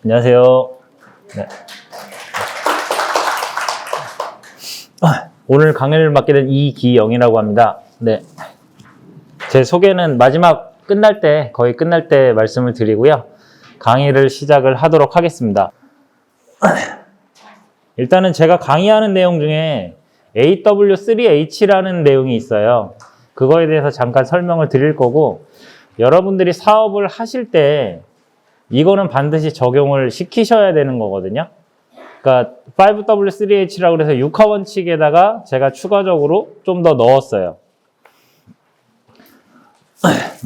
안녕하세요. 네. 오늘 강의를 맡게 된 이기영이라고 합니다. 네. 제 소개는 마지막 거의 끝날 때 말씀을 드리고요. 강의를 시작을 하도록 하겠습니다. 일단은 제가 강의하는 내용 중에 AW3H라는 내용이 있어요. 그거에 대해서 잠깐 설명을 드릴 거고, 여러분들이 사업을 하실 때 이거는 반드시 적용을 시키셔야 되는 거거든요. 그러니까 5W3H라고 해서 6화 원칙에다가 제가 추가적으로 좀 더 넣었어요.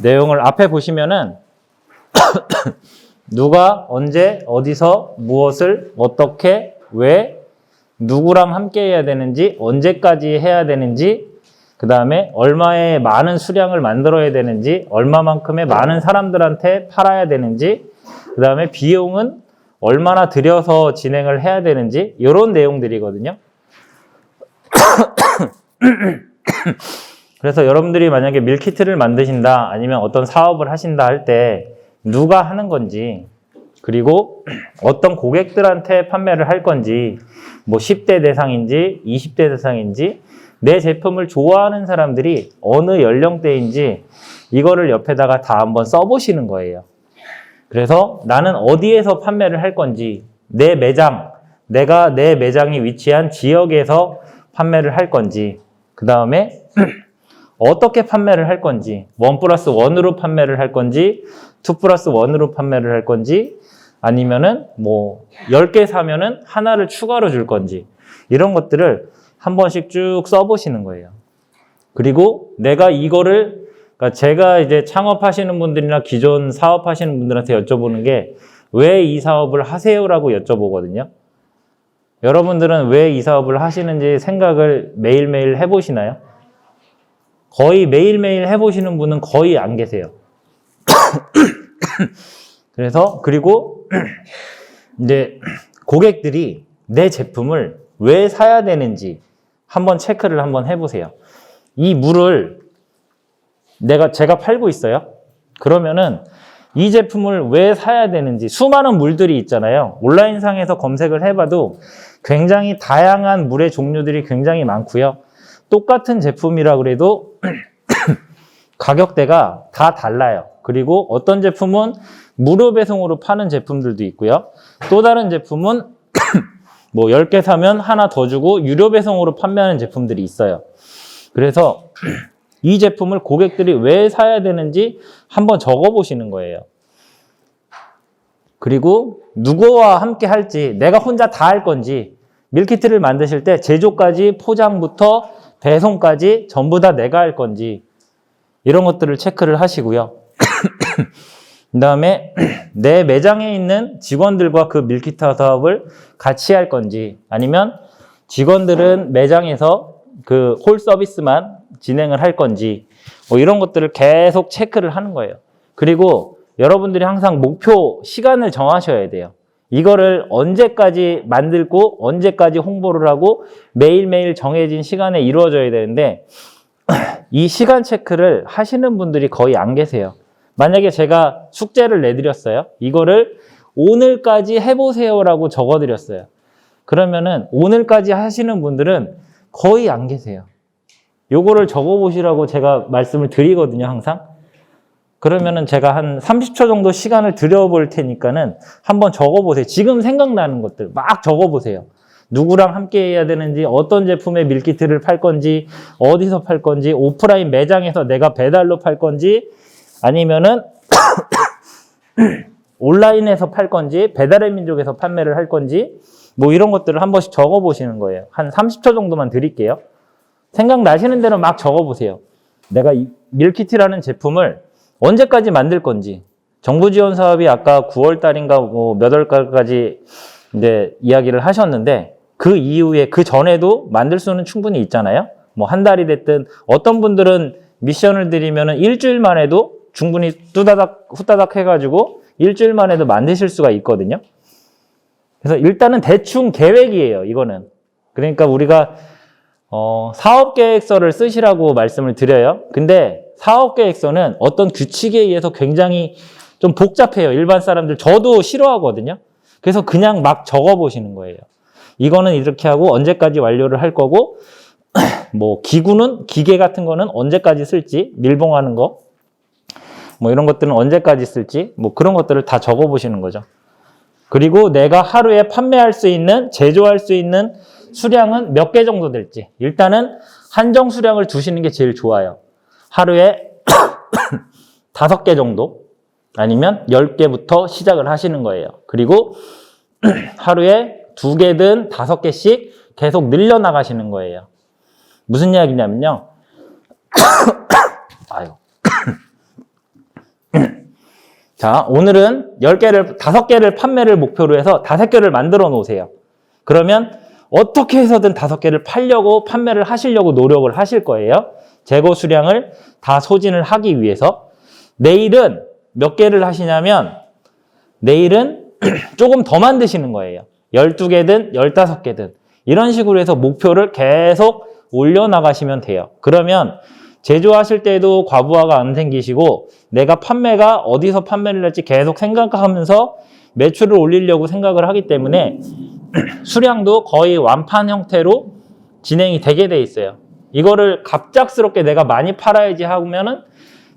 내용을 앞에 보시면은 누가 언제 어디서 무엇을 어떻게 왜 누구랑 함께 해야 되는지 언제까지 해야 되는지 그 다음에 얼마의 많은 수량을 만들어야 되는지 얼마만큼의 많은 사람들한테 팔아야 되는지 그 다음에 비용은 얼마나 들여서 진행을 해야 되는지 이런 내용들이거든요. 그래서 여러분들이 만약에 밀키트를 만드신다 아니면 어떤 사업을 하신다 할 때 누가 하는 건지 그리고 어떤 고객들한테 판매를 할 건지 뭐 10대 대상인지 20대 대상인지 내 제품을 좋아하는 사람들이 어느 연령대인지 이거를 옆에다가 다 한번 써보시는 거예요. 그래서 나는 어디에서 판매를 할 건지 내 매장, 내가 내 매장이 위치한 지역에서 판매를 할 건지 그 다음에 어떻게 판매를 할 건지 1+1으로 판매를 할 건지 2+1으로 판매를 할 건지 아니면은 뭐 10개 사면은 하나를 추가로 줄 건지 이런 것들을 한 번씩 쭉 써보시는 거예요. 그리고 내가 이거를 그러니까 제가 이제 창업하시는 분들이나 기존 사업하시는 분들한테 여쭤보는 게 왜 이 사업을 하세요라고 여쭤보거든요. 여러분들은 왜 이 사업을 하시는지 생각을 매일매일 해보시나요? 거의 매일매일 해보시는 분은 거의 안 계세요. 그리고 이제 고객들이 내 제품을 왜 사야 되는지 한번 체크를 한번 해보세요. 이 물을 제가 팔고 있어요. 그러면은 이 제품을 왜 사야 되는지 수많은 물들이 있잖아요. 온라인상에서 검색을 해봐도 굉장히 다양한 물의 종류들이 굉장히 많고요. 똑같은 제품이라 그래도 가격대가 다 달라요. 그리고 어떤 제품은 무료 배송으로 파는 제품들도 있고요. 또 다른 제품은 뭐 10개 사면 하나 더 주고 유료 배송으로 판매하는 제품들이 있어요. 그래서 이 제품을 고객들이 왜 사야 되는지 한번 적어보시는 거예요. 그리고 누구와 함께 할지 내가 혼자 다 할 건지 밀키트를 만드실 때 제조까지 포장부터 배송까지 전부 다 내가 할 건지 이런 것들을 체크를 하시고요. 그 다음에 내 매장에 있는 직원들과 그 밀키트 사업을 같이 할 건지 아니면 직원들은 매장에서 그 홀 서비스만 진행을 할 건지 뭐 이런 것들을 계속 체크를 하는 거예요. 그리고 여러분들이 항상 목표 시간을 정하셔야 돼요. 이거를 언제까지 만들고 언제까지 홍보를 하고 매일매일 정해진 시간에 이루어져야 되는데 이 시간 체크를 하시는 분들이 거의 안 계세요. 만약에 제가 숙제를 내드렸어요. 이거를 오늘까지 해보세요라고 적어드렸어요. 그러면은 오늘까지 하시는 분들은 거의 안 계세요. 요거를 적어보시라고 제가 말씀을 드리거든요, 항상. 그러면은 제가 한 30초 정도 시간을 드려볼 테니까는 한번 적어보세요. 지금 생각나는 것들 막 적어보세요. 누구랑 함께 해야 되는지, 어떤 제품의 밀키트를 팔 건지, 어디서 팔 건지, 오프라인 매장에서 내가 배달로 팔 건지, 아니면은 온라인에서 팔 건지, 배달의 민족에서 판매를 할 건지, 뭐 이런 것들을 한 번씩 적어보시는 거예요. 한 30초 정도만 드릴게요. 생각나시는 대로 막 적어보세요. 내가 이 밀키트라는 제품을 언제까지 만들 건지. 정부 지원 사업이 아까 9월 달인가 뭐 몇 월까지 이제 이야기를 하셨는데 그 이후에 그 전에도 만들 수는 충분히 있잖아요. 뭐 한 달이 됐든 어떤 분들은 미션을 드리면은 일주일 만에도 충분히 뚜다닥 후다닥 해가지고 일주일 만에도 만드실 수가 있거든요. 그래서 일단은 대충 계획이에요. 이거는. 그러니까 우리가 사업계획서를 쓰시라고 말씀을 드려요. 근데 사업계획서는 어떤 규칙에 의해서 굉장히 좀 복잡해요. 일반 사람들. 저도 싫어하거든요. 그래서 그냥 막 적어 보시는 거예요. 이거는 이렇게 하고 언제까지 완료를 할 거고, 뭐 기구는, 기계 같은 거는 언제까지 쓸지, 밀봉하는 거, 뭐 이런 것들은 언제까지 쓸지, 뭐 그런 것들을 다 적어 보시는 거죠. 그리고 내가 하루에 판매할 수 있는, 제조할 수 있는 수량은 몇 개 정도 될지, 일단은 한정 수량을 두시는 게 제일 좋아요. 하루에 5개 정도, 아니면 10개부터 시작을 하시는 거예요. 그리고 하루에 2개든 5개씩 계속 늘려나가시는 거예요. 무슨 이야기냐면요. 아유. 자, 오늘은 5개를 판매를 목표로 해서 5개를 만들어 놓으세요. 그러면 어떻게 해서든 5개를 팔려고, 판매를 하시려고 노력을 하실 거예요. 재고 수량을 다 소진을 하기 위해서. 내일은 몇 개를 하시냐면, 내일은 조금 더 만드시는 거예요. 12개든 15개든. 이런 식으로 해서 목표를 계속 올려나가시면 돼요. 그러면 제조하실 때도 과부하가 안 생기시고, 내가 판매가 어디서 판매를 할지 계속 생각하면서 매출을 올리려고 생각을 하기 때문에 수량도 거의 완판 형태로 진행이 되게 돼 있어요. 이거를 갑작스럽게 내가 많이 팔아야지 하면은,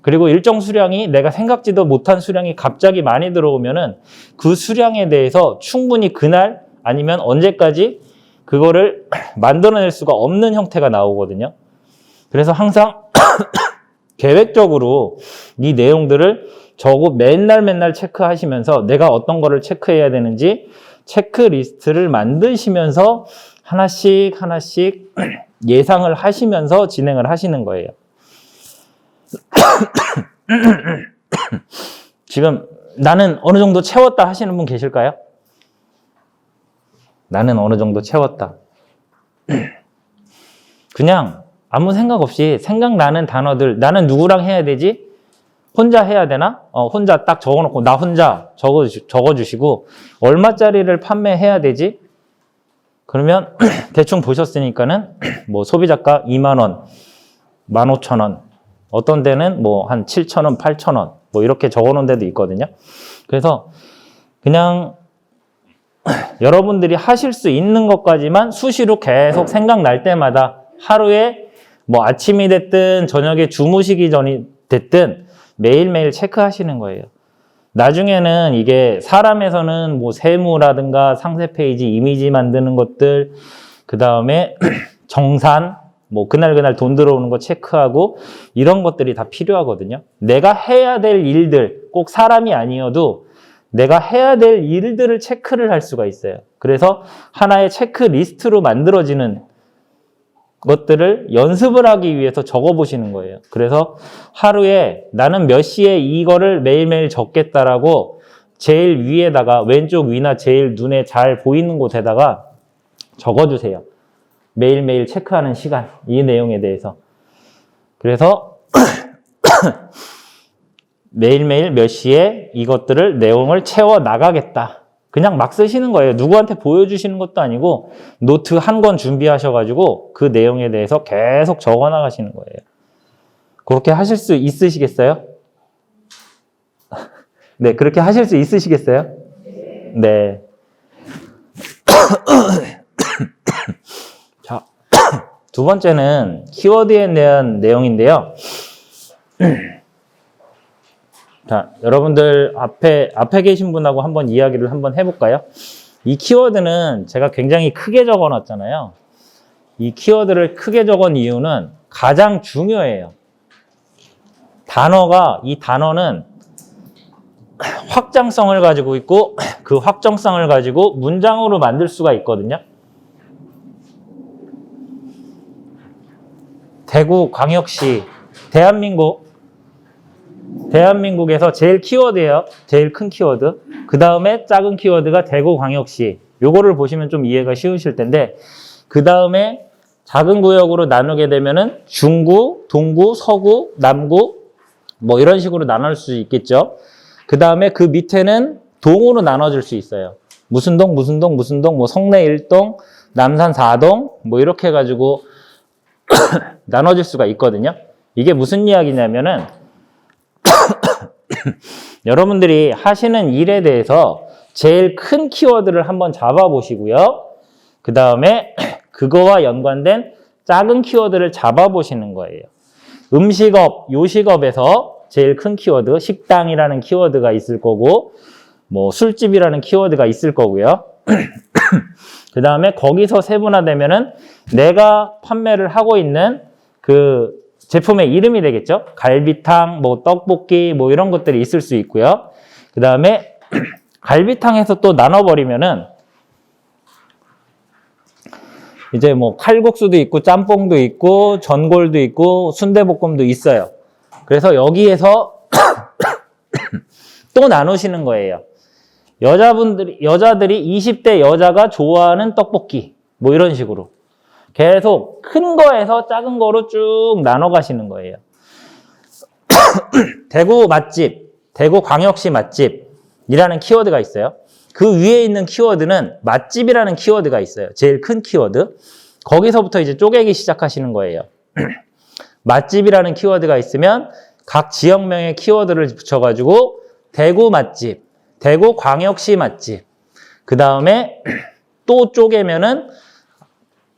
그리고 일정 수량이, 내가 생각지도 못한 수량이 갑자기 많이 들어오면은 그 수량에 대해서 충분히 그날 아니면 언제까지 그거를 만들어낼 수가 없는 형태가 나오거든요. 그래서 항상 계획적으로 이 내용들을 적어 맨날 체크하시면서 내가 어떤 거를 체크해야 되는지 체크리스트를 만드시면서 하나씩 예상을 하시면서 진행을 하시는 거예요. 지금 나는 어느 정도 채웠다 하시는 분 계실까요? 나는 어느 정도 채웠다. 그냥 아무 생각 없이 생각나는 단어들, 나는 누구랑 해야 되지? 혼자 해야 되나? 혼자 딱 적어놓고 나 혼자 적어주시고, 얼마짜리를 판매해야 되지? 그러면 대충 보셨으니까는 뭐 소비자가 2만 원, 15,000원, 어떤 데는 뭐 한 7,000원, 8,000원 뭐 이렇게 적어놓은 데도 있거든요. 그래서 그냥 여러분들이 하실 수 있는 것까지만 수시로 계속 생각날 때마다 하루에 뭐 아침이 됐든 저녁에 주무시기 전이 됐든 매일매일 체크하시는 거예요. 나중에는 이게 사람에서는 뭐 세무라든가 상세 페이지, 이미지 만드는 것들, 그 다음에 정산, 뭐 그날 돈 들어오는 거 체크하고 이런 것들이 다 필요하거든요. 내가 해야 될 일들, 꼭 사람이 아니어도 내가 해야 될 일들을 체크를 할 수가 있어요. 그래서 하나의 체크리스트로 만들어지는 것들을 연습을 하기 위해서 적어보시는 거예요. 그래서 하루에 나는 몇 시에 이거를 매일매일 적겠다라고 제일 위에다가, 왼쪽 위나 제일 눈에 잘 보이는 곳에다가 적어주세요. 매일매일 체크하는 시간, 이 내용에 대해서. 그래서 매일매일 몇 시에 이것들을, 내용을 채워 나가겠다. 그냥 막 쓰시는 거예요. 누구한테 보여주시는 것도 아니고 노트 한 권 준비하셔가지고 그 내용에 대해서 계속 적어 나가시는 거예요. 그렇게 하실 수 있으시겠어요? 네, 그렇게 하실 수 있으시겠어요? 네. 자, 두 번째는 키워드에 대한 내용인데요. 자, 여러분들 앞에 계신 분하고 한번 이야기를 한번 해볼까요? 이 키워드는 제가 굉장히 크게 적어 놨잖아요. 이 키워드를 크게 적은 이유는 가장 중요해요. 이 단어는 확장성을 가지고 있고 그 확정성을 가지고 문장으로 만들 수가 있거든요. 대구광역시, 대한민국에서 제일 키워드예요. 제일 큰 키워드. 그 다음에 작은 키워드가 대구광역시. 요거를 보시면 좀 이해가 쉬우실 텐데, 그 다음에 작은 구역으로 나누게 되면은 중구, 동구, 서구, 남구 뭐 이런 식으로 나눌 수 있겠죠. 그 다음에 그 밑에는 동으로 나눠줄 수 있어요. 무슨 동, 뭐 성내 1동, 남산 4동 뭐 이렇게 해가지고 나눠질 수가 있거든요. 이게 무슨 이야기냐면은 여러분들이 하시는 일에 대해서 제일 큰 키워드를 한번 잡아보시고요. 그 다음에 그거와 연관된 작은 키워드를 잡아보시는 거예요. 음식업, 요식업에서 제일 큰 키워드, 식당이라는 키워드가 있을 거고, 뭐 술집이라는 키워드가 있을 거고요. 그 다음에 거기서 세분화되면은 내가 판매를 하고 있는 그 제품의 이름이 되겠죠. 갈비탕, 뭐 떡볶이, 뭐 이런 것들이 있을 수 있고요. 그 다음에 갈비탕에서 또 나눠버리면은 이제 뭐 칼국수도 있고 짬뽕도 있고 전골도 있고 순대볶음도 있어요. 그래서 여기에서 또 나누시는 거예요. 여자들이 20대 여자가 좋아하는 떡볶이 뭐 이런 식으로 계속 큰 거에서 작은 거로 쭉 나눠 가시는 거예요. 대구 맛집, 대구 광역시 맛집이라는 키워드가 있어요. 그 위에 있는 키워드는 맛집이라는 키워드가 있어요. 제일 큰 키워드. 거기서부터 이제 쪼개기 시작하시는 거예요. 맛집이라는 키워드가 있으면 각 지역명의 키워드를 붙여가지고 대구 맛집, 대구 광역시 맛집, 그 다음에 또 쪼개면은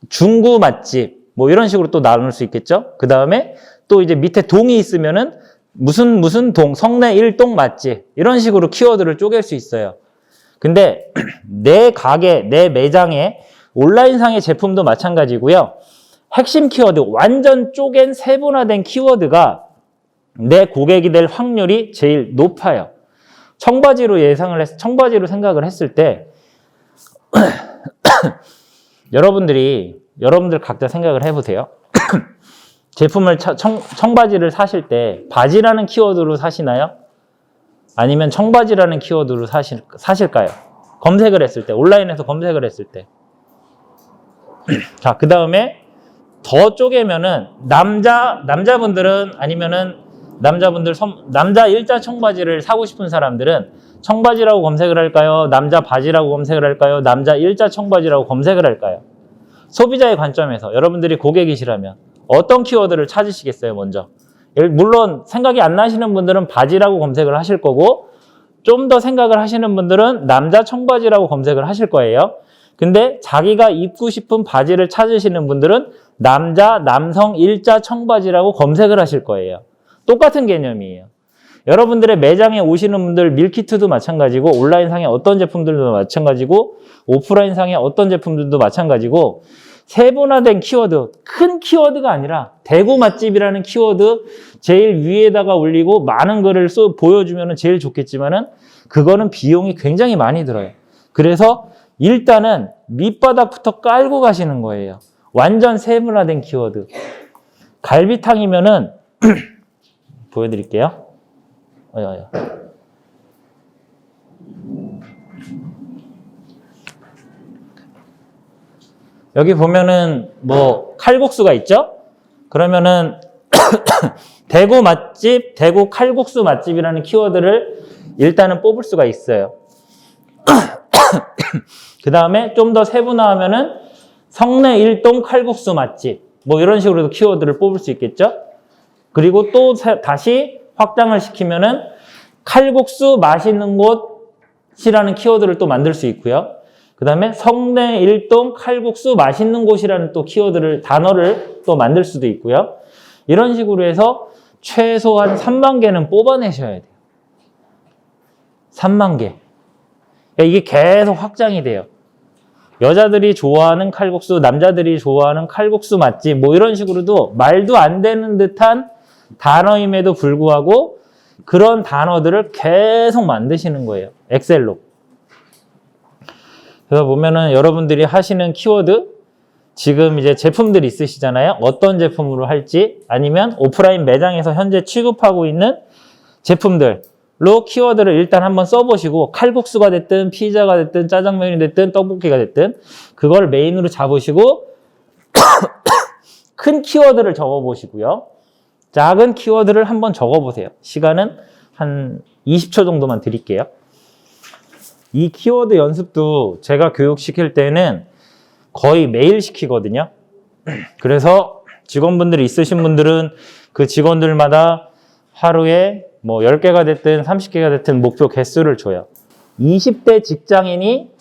중구 맛집, 뭐 이런 식으로 또 나눌 수 있겠죠? 그 다음에 또 이제 밑에 동이 있으면은 무슨 동, 성내 1동 맛집, 이런 식으로 키워드를 쪼갤 수 있어요. 근데 내 가게, 내 매장에 온라인상의 제품도 마찬가지고요. 핵심 키워드, 완전 쪼갠 세분화된 키워드가 내 고객이 될 확률이 제일 높아요. 청바지로 청바지로 생각을 했을 때 여러분들 각자 생각을 해보세요. 제품을 청바지를 사실 때 바지라는 키워드로 사시나요? 아니면 청바지라는 키워드로 사실까요? 검색을 했을 때, 온라인에서 검색을 했을 때. 자, 그 다음에 더 쪼개면은 남자분들은 아니면은 남자 일자 청바지를 사고 싶은 사람들은 청바지라고 검색을 할까요? 남자 바지라고 검색을 할까요? 남자 일자 청바지라고 검색을 할까요? 소비자의 관점에서 여러분들이 고객이시라면 어떤 키워드를 찾으시겠어요, 먼저? 물론 생각이 안 나시는 분들은 바지라고 검색을 하실 거고, 좀 더 생각을 하시는 분들은 남자 청바지라고 검색을 하실 거예요. 근데 자기가 입고 싶은 바지를 찾으시는 분들은 남성 일자 청바지라고 검색을 하실 거예요. 똑같은 개념이에요. 여러분들의 매장에 오시는 분들 밀키트도 마찬가지고, 온라인상의 어떤 제품들도 마찬가지고, 오프라인상의 어떤 제품들도 마찬가지고, 세분화된 키워드, 큰 키워드가 아니라 대구 맛집이라는 키워드 제일 위에다가 올리고 많은 거를 보여주면 제일 좋겠지만은 그거는 비용이 굉장히 많이 들어요. 그래서 일단은 밑바닥부터 깔고 가시는 거예요. 완전 세분화된 키워드. 갈비탕이면은 보여드릴게요. 여기 보면은 뭐 칼국수가 있죠? 그러면은 대구 맛집, 대구 칼국수 맛집이라는 키워드를 일단은 뽑을 수가 있어요. 그 다음에 좀 더 세분화하면은 성내 1동 칼국수 맛집, 뭐 이런 식으로도 키워드를 뽑을 수 있겠죠? 그리고 또 다시 확장을 시키면은 칼국수 맛있는 곳이라는 키워드를 또 만들 수 있고요. 그 다음에 성내 1동 칼국수 맛있는 곳이라는 또 단어를 또 만들 수도 있고요. 이런 식으로 해서 최소한 3만 개는 뽑아내셔야 돼요. 3만 개. 그러니까 이게 계속 확장이 돼요. 여자들이 좋아하는 칼국수, 남자들이 좋아하는 칼국수 맛집, 뭐 이런 식으로도 말도 안 되는 듯한 단어임에도 불구하고 그런 단어들을 계속 만드시는 거예요. 엑셀로. 그래서 보면은 여러분들이 하시는 키워드, 지금 이제 제품들이 있으시잖아요. 어떤 제품으로 할지, 아니면 오프라인 매장에서 현재 취급하고 있는 제품들로 키워드를 일단 한번 써보시고, 칼국수가 됐든 피자가 됐든 짜장면이 됐든 떡볶이가 됐든 그걸 메인으로 잡으시고 큰 키워드를 적어보시고요. 작은 키워드를 한번 적어보세요. 시간은 한 20초 정도만 드릴게요. 이 키워드 연습도 제가 교육시킬 때는 거의 매일 시키거든요. 그래서 직원분들이 있으신 분들은 그 직원들마다 하루에 뭐 10개가 됐든 30개가 됐든 목표 개수를 줘요. 20대 직장인이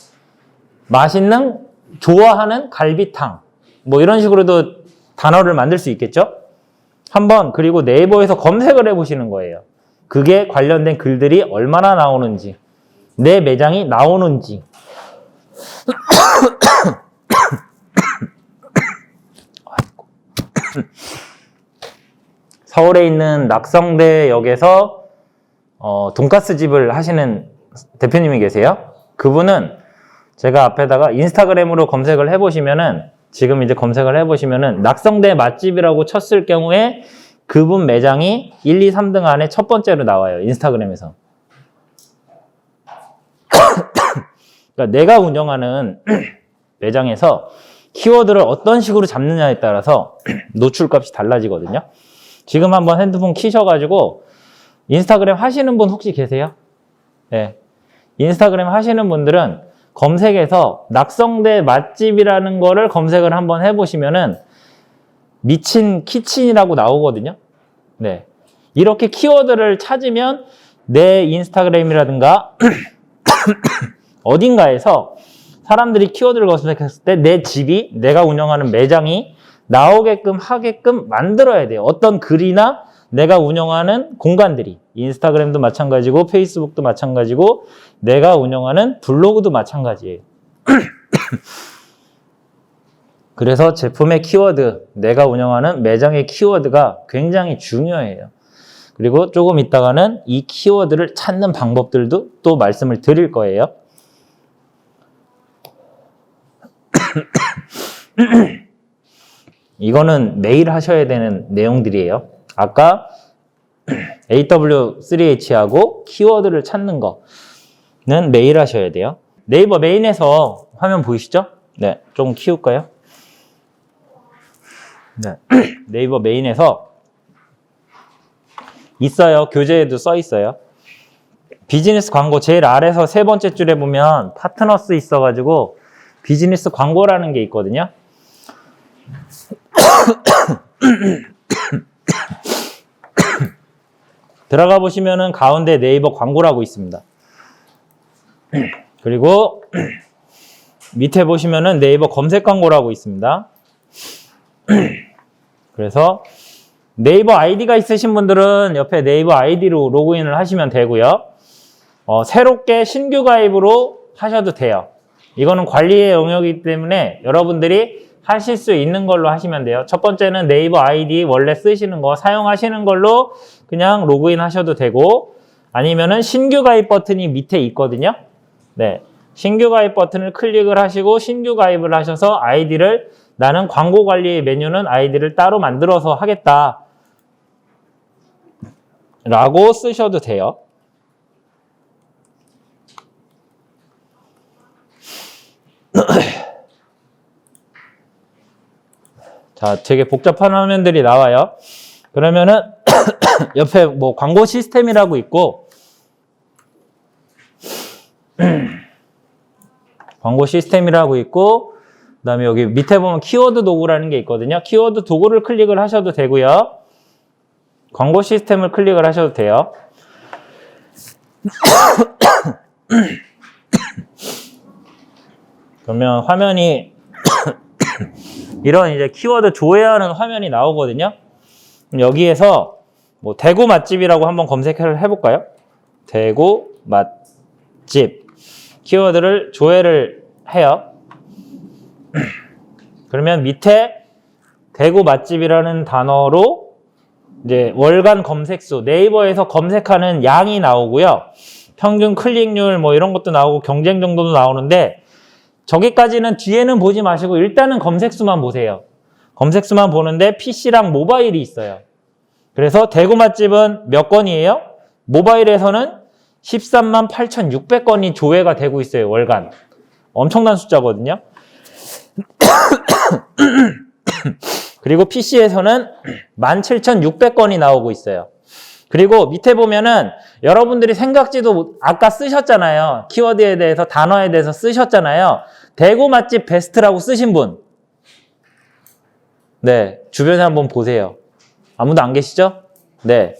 맛있는, 좋아하는 갈비탕. 뭐 이런 식으로도 단어를 만들 수 있겠죠? 한번 그리고 네이버에서 검색을 해보시는 거예요. 그게 관련된 글들이 얼마나 나오는지, 내 매장이 나오는지. 서울에 있는 낙성대역에서 돈가스 집을 하시는 대표님이 계세요. 그분은 제가 앞에다가 인스타그램으로 검색을 해보시면은, 지금 이제 검색을 해보시면은 낙성대 맛집이라고 쳤을 경우에 그분 매장이 1, 2, 3등 안에 첫 번째로 나와요. 인스타그램에서. 그러니까 내가 운영하는 매장에서 키워드를 어떤 식으로 잡느냐에 따라서 노출값이 달라지거든요. 지금 한번 핸드폰 키셔가지고 인스타그램 하시는 분 혹시 계세요? 네. 인스타그램 하시는 분들은 검색에서 낙성대 맛집이라는 거를 검색을 한번 해보시면은 미친 키친이라고 나오거든요. 네. 이렇게 키워드를 찾으면 내 인스타그램이라든가 어딘가에서 사람들이 키워드를 검색했을 때 내 집이, 내가 운영하는 매장이 나오게끔 하게끔 만들어야 돼요. 어떤 글이나 내가 운영하는 공간들이, 인스타그램도 마찬가지고 페이스북도 마찬가지고 내가 운영하는 블로그도 마찬가지예요. 그래서 제품의 키워드, 내가 운영하는 매장의 키워드가 굉장히 중요해요. 그리고 조금 있다가는 이 키워드를 찾는 방법들도 또 말씀을 드릴 거예요. 이거는 매일 하셔야 되는 내용들이에요. 아까 AW3H하고 키워드를 찾는 거는 매일 하셔야 돼요. 네이버 메인에서 화면 보이시죠? 네, 좀 키울까요? 네. 네이버 메인에서 있어요. 교재에도 써 있어요. 비즈니스 광고 제일 아래에서 세 번째 줄에 보면 파트너스 있어가지고 비즈니스 광고라는 게 있거든요. 들어가 보시면은 가운데 네이버 광고라고 있습니다. 그리고 밑에 보시면은 네이버 검색 광고라고 있습니다. 그래서 네이버 아이디가 있으신 분들은 옆에 네이버 아이디로 로그인을 하시면 되고요. 새롭게 신규 가입으로 하셔도 돼요. 이거는 관리의 영역이기 때문에 여러분들이 하실 수 있는 걸로 하시면 돼요. 첫 번째는 네이버 아이디 원래 쓰시는 거 사용하시는 걸로 그냥 로그인 하셔도 되고, 아니면은 신규 가입 버튼이 밑에 있거든요. 네, 신규 가입 버튼을 클릭을 하시고 신규 가입을 하셔서 아이디를, 나는 광고 관리 메뉴는 아이디를 따로 만들어서 하겠다 라고 쓰셔도 돼요. 자, 되게 복잡한 화면들이 나와요. 그러면은 옆에 뭐 광고 시스템이라고 있고 광고 시스템이라고 있고, 그다음에 여기 밑에 보면 키워드 도구라는 게 있거든요. 키워드 도구를 클릭을 하셔도 되고요. 광고 시스템을 클릭을 하셔도 돼요. 그러면 화면이 이런 이제 키워드 조회하는 화면이 나오거든요. 여기에서 뭐 대구 맛집이라고 한번 검색을 해볼까요? 대구 맛집 키워드를 조회를 해요. 그러면 밑에 대구 맛집이라는 단어로 이제 월간 검색수, 네이버에서 검색하는 양이 나오고요. 평균 클릭률 뭐 이런 것도 나오고 경쟁 정도도 나오는데, 저기까지는 뒤에는 보지 마시고 일단은 검색수만 보세요. 검색수만 보는데 PC랑 모바일이 있어요. 그래서 대구 맛집은 몇 건이에요? 모바일에서는 13만 8,600건이 조회가 되고 있어요. 월간. 엄청난 숫자거든요. 그리고 PC에서는 17,600건이 나오고 있어요. 그리고 밑에 보면은 여러분들이 생각지도 아까 쓰셨잖아요. 키워드에 대해서, 단어에 대해서 쓰셨잖아요. 대구 맛집 베스트라고 쓰신 분. 네, 주변에 한번 보세요. 아무도 안 계시죠? 네.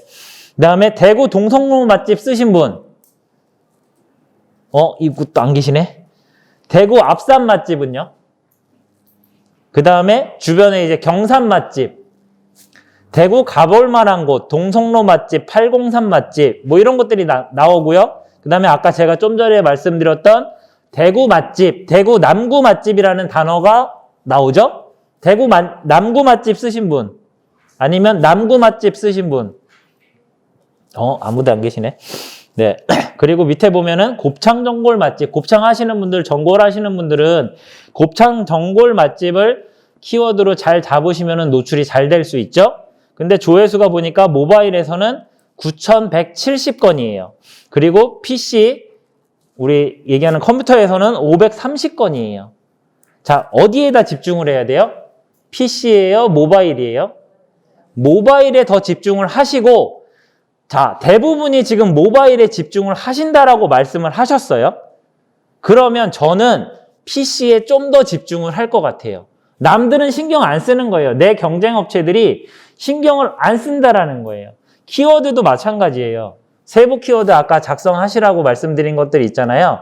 그 다음에 대구 동성로 맛집 쓰신 분. 이것도 안 계시네. 대구 앞산 맛집은요? 그 다음에 주변에 이제 경산 맛집, 대구 가볼 만한 곳, 동성로 맛집, 803 맛집, 뭐 이런 것들이 나오고요. 그 다음에 아까 제가 좀 전에 말씀드렸던 대구 맛집, 대구 남구 맛집이라는 단어가 나오죠? 남구 맛집 쓰신 분, 아니면 남구 맛집 쓰신 분, 아무도 안 계시네. 네. 그리고 밑에 보면은 곱창 전골 맛집, 곱창 하시는 분들, 전골 하시는 분들은 곱창 전골 맛집을 키워드로 잘 잡으시면은 노출이 잘 될 수 있죠? 근데 조회수가 보니까 모바일에서는 9,170건이에요. 그리고 PC, 우리 얘기하는 컴퓨터에서는 530건이에요. 자, 어디에다 집중을 해야 돼요? PC예요? 모바일이에요? 모바일에 더 집중을 하시고, 자, 대부분이 지금 모바일에 집중을 하신다라고 말씀을 하셨어요. 그러면 저는 PC에 좀 더 집중을 할 것 같아요. 남들은 신경 안 쓰는 거예요. 내 경쟁 업체들이 신경을 안 쓴다라는 거예요. 키워드도 마찬가지예요. 세부 키워드 아까 작성하시라고 말씀드린 것들 있잖아요.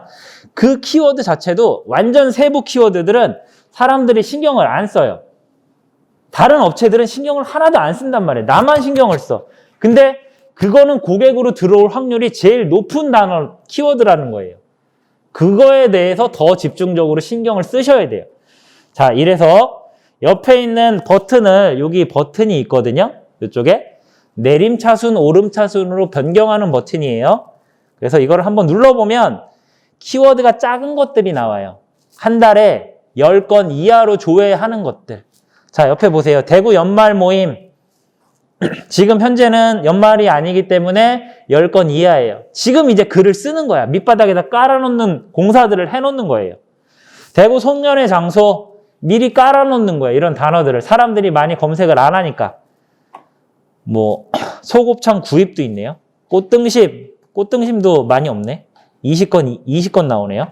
그 키워드 자체도 완전 세부 키워드들은 사람들이 신경을 안 써요. 다른 업체들은 신경을 하나도 안 쓴단 말이에요. 나만 신경을 써. 근데 그거는 고객으로 들어올 확률이 제일 높은 단어, 키워드라는 거예요. 그거에 대해서 더 집중적으로 신경을 쓰셔야 돼요. 자, 이래서 옆에 있는 버튼을, 여기 버튼이 있거든요. 이쪽에. 내림차순, 오름차순으로 변경하는 버튼이에요. 그래서 이걸 한번 눌러보면 키워드가 작은 것들이 나와요. 한 달에 10건 이하로 조회하는 것들. 자, 옆에 보세요. 대구 연말 모임. 지금 현재는 연말이 아니기 때문에 10건 이하예요. 지금 이제 글을 쓰는 거야. 밑바닥에다 깔아놓는 공사들을 해놓는 거예요. 대구 송년회 장소 미리 깔아놓는 거예요. 이런 단어들을. 사람들이 많이 검색을 안 하니까. 뭐 소곱창 구입도 있네요. 꽃등심도 많이 없네. 20건 나오네요.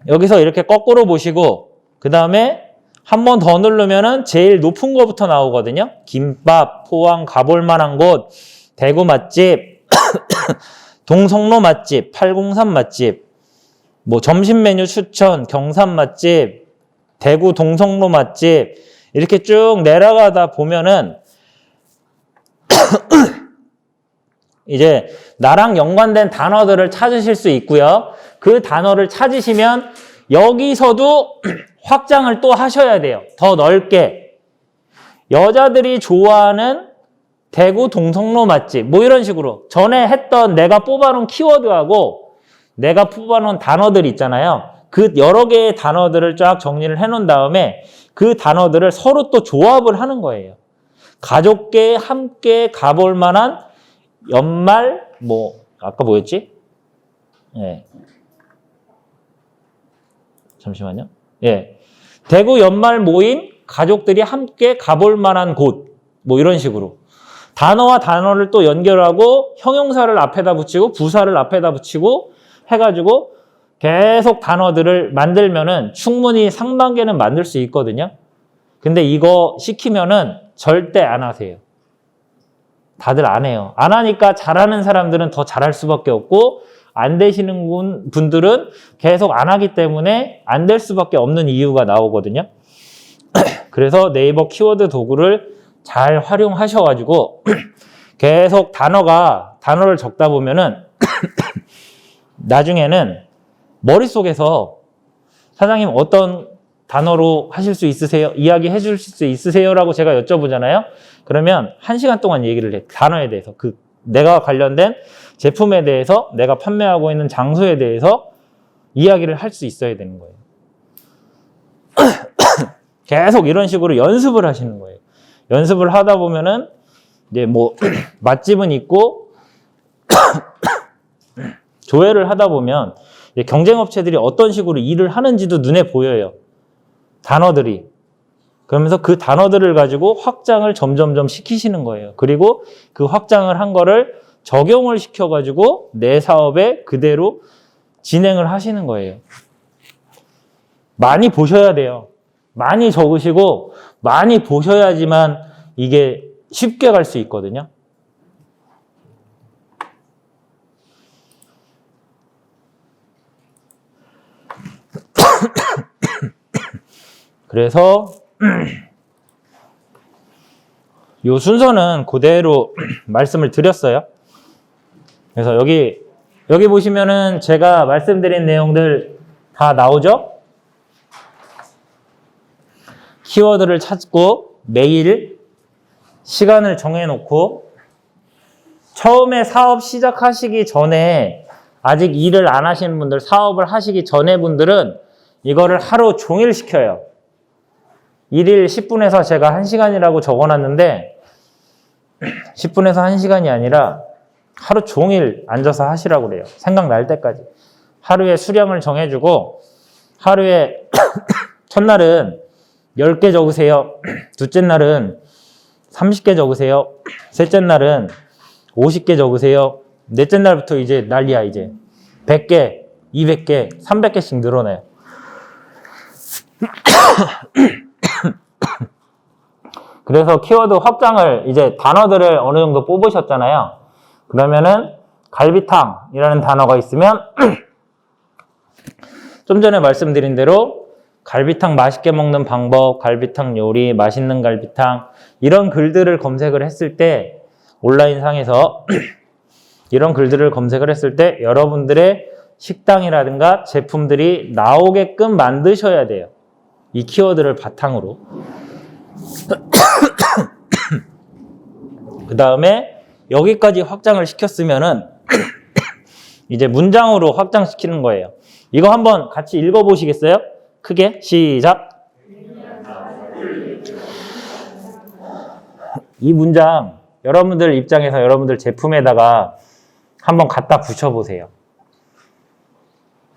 여기서 이렇게 거꾸로 보시고 그 다음에 한 번 더 누르면은 제일 높은 거부터 나오거든요. 김밥, 포항 가볼 만한 곳, 대구 맛집, 동성로 맛집, 803 맛집, 뭐 점심 메뉴 추천, 경산 맛집, 대구 동성로 맛집 이렇게 쭉 내려가다 보면은 이제 나랑 연관된 단어들을 찾으실 수 있고요. 그 단어를 찾으시면 여기서도 확장을 또 하셔야 돼요. 더 넓게. 여자들이 좋아하는 대구 동성로 맛집 뭐 이런 식으로 전에 했던 내가 뽑아놓은 키워드하고 내가 뽑아놓은 단어들 있잖아요. 그 여러 개의 단어들을 쫙 정리를 해놓은 다음에 그 단어들을 서로 또 조합을 하는 거예요. 가족께 함께 가볼 만한 연말 뭐 아까 뭐였지? 예. 잠시만요. 예. 대구 연말 모임 가족들이 함께 가볼 만한 곳 뭐 이런 식으로 단어와 단어를 또 연결하고 형용사를 앞에다 붙이고 부사를 앞에다 붙이고 해가지고 계속 단어들을 만들면은 충분히 상반기는 만들 수 있거든요. 근데 이거 시키면은 절대 안 하세요. 다들 안 해요. 안 하니까 잘하는 사람들은 더 잘할 수밖에 없고 안 되시는 분들은 계속 안 하기 때문에 안 될 수밖에 없는 이유가 나오거든요. 그래서 네이버 키워드 도구를 잘 활용하셔가지고 계속 단어를 적다 보면은 나중에는 머릿속에서 사장님 어떤 단어로 하실 수 있으세요? 이야기 해줄 수 있으세요? 라고 제가 여쭤보잖아요. 그러면 1시간 동안 얘기를 해. 단어에 대해서. 내가 관련된 제품에 대해서, 내가 판매하고 있는 장소에 대해서 이야기를 할 수 있어야 되는 거예요. 계속 이런 식으로 연습을 하시는 거예요. 연습을 하다 보면은 이제 뭐 맛집은 있고 조회를 하다 보면 경쟁 업체들이 어떤 식으로 일을 하는지도 눈에 보여요. 단어들이. 그러면서 그 단어들을 가지고 확장을 점점점 시키시는 거예요. 그리고 그 확장을 한 거를 적용을 시켜가지고 내 사업에 그대로 진행을 하시는 거예요. 많이 보셔야 돼요. 많이 적으시고 많이 보셔야지만 이게 쉽게 갈 수 있거든요. 그래서 요 순서는 그대로 말씀을 드렸어요. 그래서 여기 보시면은 제가 말씀드린 내용들 다 나오죠? 키워드를 찾고 매일 시간을 정해놓고 처음에 사업 시작하시기 전에 아직 일을 안 하시는 분들, 사업을 하시기 전에 분들은 이거를 하루 종일 시켜요. 1일 10분에서 제가 1시간이라고 적어놨는데 10분에서 1시간이 아니라 하루 종일 앉아서 하시라고 그래요. 생각날 때까지. 하루에 수량을 정해주고 하루에 첫날은 10개 적으세요. 둘째 날은 30개 적으세요. 셋째 날은 50개 적으세요. 넷째 날부터 이제 난리야, 이제. 100개, 200개, 300개씩 늘어나요. 그래서 키워드 확장을 이제 단어들을 어느 정도 뽑으셨잖아요. 그러면은 갈비탕이라는 단어가 있으면 좀 전에 말씀드린 대로 갈비탕 맛있게 먹는 방법, 갈비탕 요리, 맛있는 갈비탕 이런 글들을 검색을 했을 때 온라인 상에서 이런 글들을 검색을 했을 때 여러분들의 식당이라든가 제품들이 나오게끔 만드셔야 돼요. 이 키워드를 바탕으로. 그 다음에 여기까지 확장을 시켰으면은 이제 문장으로 확장시키는 거예요. 이거 한번 같이 읽어보시겠어요? 크게 시작. 이 문장 여러분들 입장에서 여러분들 제품에다가 한번 갖다 붙여보세요.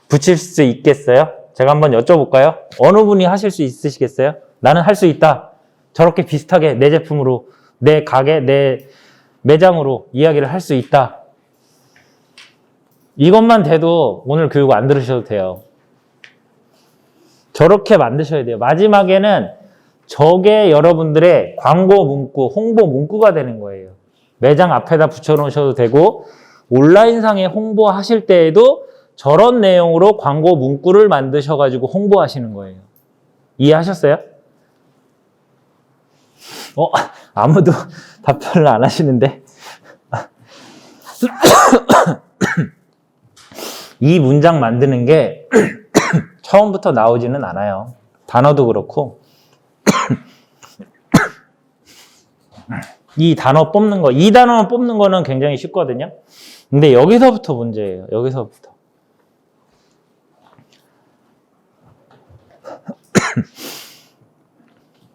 붙일 수 있겠어요? 제가 한번 여쭤볼까요? 어느 분이 하실 수 있으시겠어요? 나는 할 수 있다. 저렇게 비슷하게 내 제품으로, 내 가게, 내 매장으로 이야기를 할 수 있다. 이것만 돼도 오늘 교육 안 들으셔도 돼요. 저렇게 만드셔야 돼요. 마지막에는 저게 여러분들의 광고 문구, 홍보 문구가 되는 거예요. 매장 앞에다 붙여놓으셔도 되고 온라인상에 홍보하실 때에도 저런 내용으로 광고 문구를 만드셔가지고 홍보하시는 거예요. 이해하셨어요? 아무도 답변을 안 하시는데. 이 문장 만드는 게 처음부터 나오지는 않아요. 단어도 그렇고. 이 단어 뽑는 거, 이 단어 뽑는 거는 굉장히 쉽거든요. 근데 여기서부터 문제예요. 여기서부터.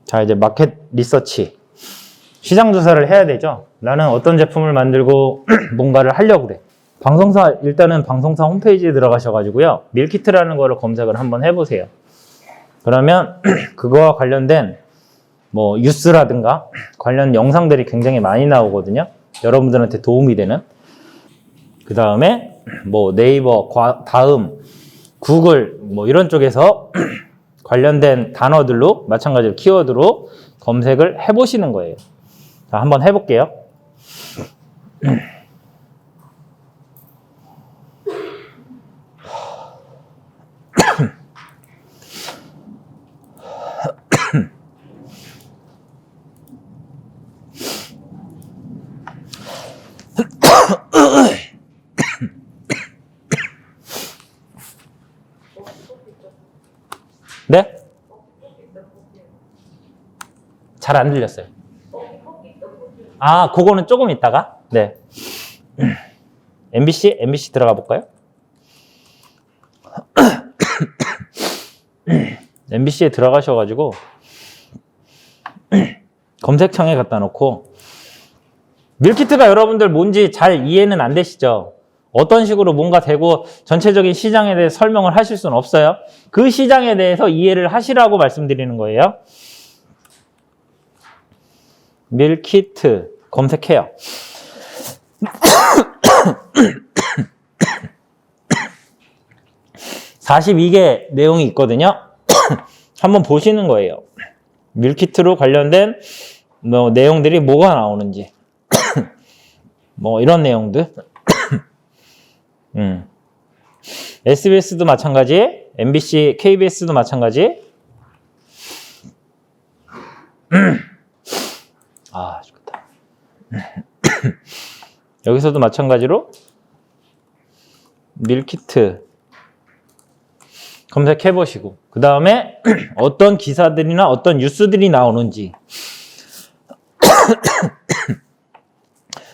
자, 이제 마켓 리서치. 시장 조사를 해야 되죠. 나는 어떤 제품을 만들고 뭔가를 하려고 그래. 방송사, 일단은 방송사 홈페이지에 들어가셔가지고요. 밀키트라는 거를 검색을 한번 해보세요. 그러면 그거와 관련된 뭐 뉴스라든가 관련 영상들이 굉장히 많이 나오거든요. 여러분들한테 도움이 되는. 그 다음에 뭐 네이버, 다음, 구글 뭐 이런 쪽에서 관련된 단어들로 마찬가지로 키워드로 검색을 해보시는 거예요. 자, 한번 해볼게요. 네? 잘 안 들렸어요. 아, 그거는 조금 있다가. 네. MBC 들어가 볼까요? MBC에 들어가셔가지고 검색창에 갖다 놓고 밀키트가 여러분들 뭔지 잘 이해는 안 되시죠? 어떤 식으로 뭔가 되고 전체적인 시장에 대해 설명을 하실 수는 없어요. 그 시장에 대해서 이해를 하시라고 말씀드리는 거예요. 밀키트 검색해요. (42개) 내용이 있거든요. 한번 보시는 거예요. 밀키트로 관련된 뭐 내용들이 뭐가 나오는지 뭐 이런 내용들. SBS도 마찬가지, MBC, KBS도 마찬가지. 아, 좋다. 여기서도 마찬가지로 밀키트 검색해 보시고, 그 다음에 어떤 기사들이나 어떤 뉴스들이 나오는지.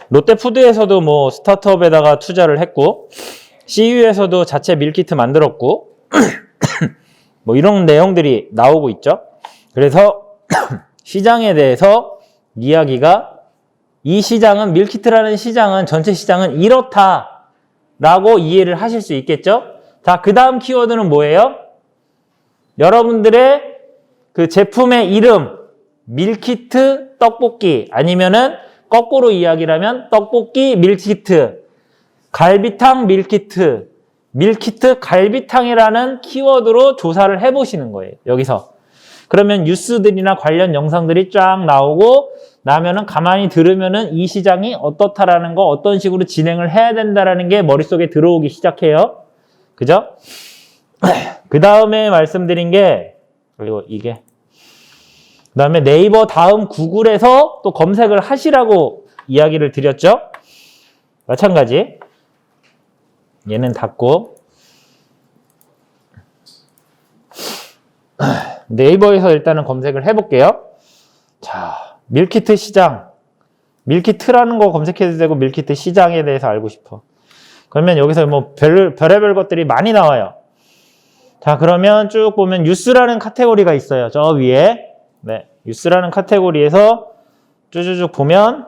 롯데푸드에서도 뭐 스타트업에다가 투자를 했고, CU에서도 자체 밀키트 만들었고, 뭐 이런 내용들이 나오고 있죠. 그래서 시장에 대해서 이야기가, 이 시장은, 밀키트라는 시장은, 전체 시장은 이렇다라고 이해를 하실 수 있겠죠. 자, 그 다음 키워드는 뭐예요? 여러분들의 그 제품의 이름, 밀키트 떡볶이, 아니면은 거꾸로 이야기를 하면 떡볶이 밀키트, 갈비탕 밀키트, 밀키트 갈비탕이라는 키워드로 조사를 해보시는 거예요. 여기서. 그러면 뉴스들이나 관련 영상들이 쫙 나오고 나면은 가만히 들으면은 이 시장이 어떻다라는 거, 어떤 식으로 진행을 해야 된다라는 게 머릿속에 들어오기 시작해요. 그죠? 그 다음에 말씀드린 게, 그리고 이게, 그 다음에 네이버 다음 구글에서 또 검색을 하시라고 이야기를 드렸죠? 마찬가지. 얘는 닫고. 네이버에서 일단은 검색을 해볼게요. 자, 밀키트 시장. 밀키트라는 거 검색해도 되고, 밀키트 시장에 대해서 알고 싶어. 그러면 여기서 뭐 별의별 것들이 많이 나와요. 자, 그러면 쭉 보면 뉴스라는 카테고리가 있어요. 저 위에. 네, 뉴스라는 카테고리에서 쭉쭉쭉 보면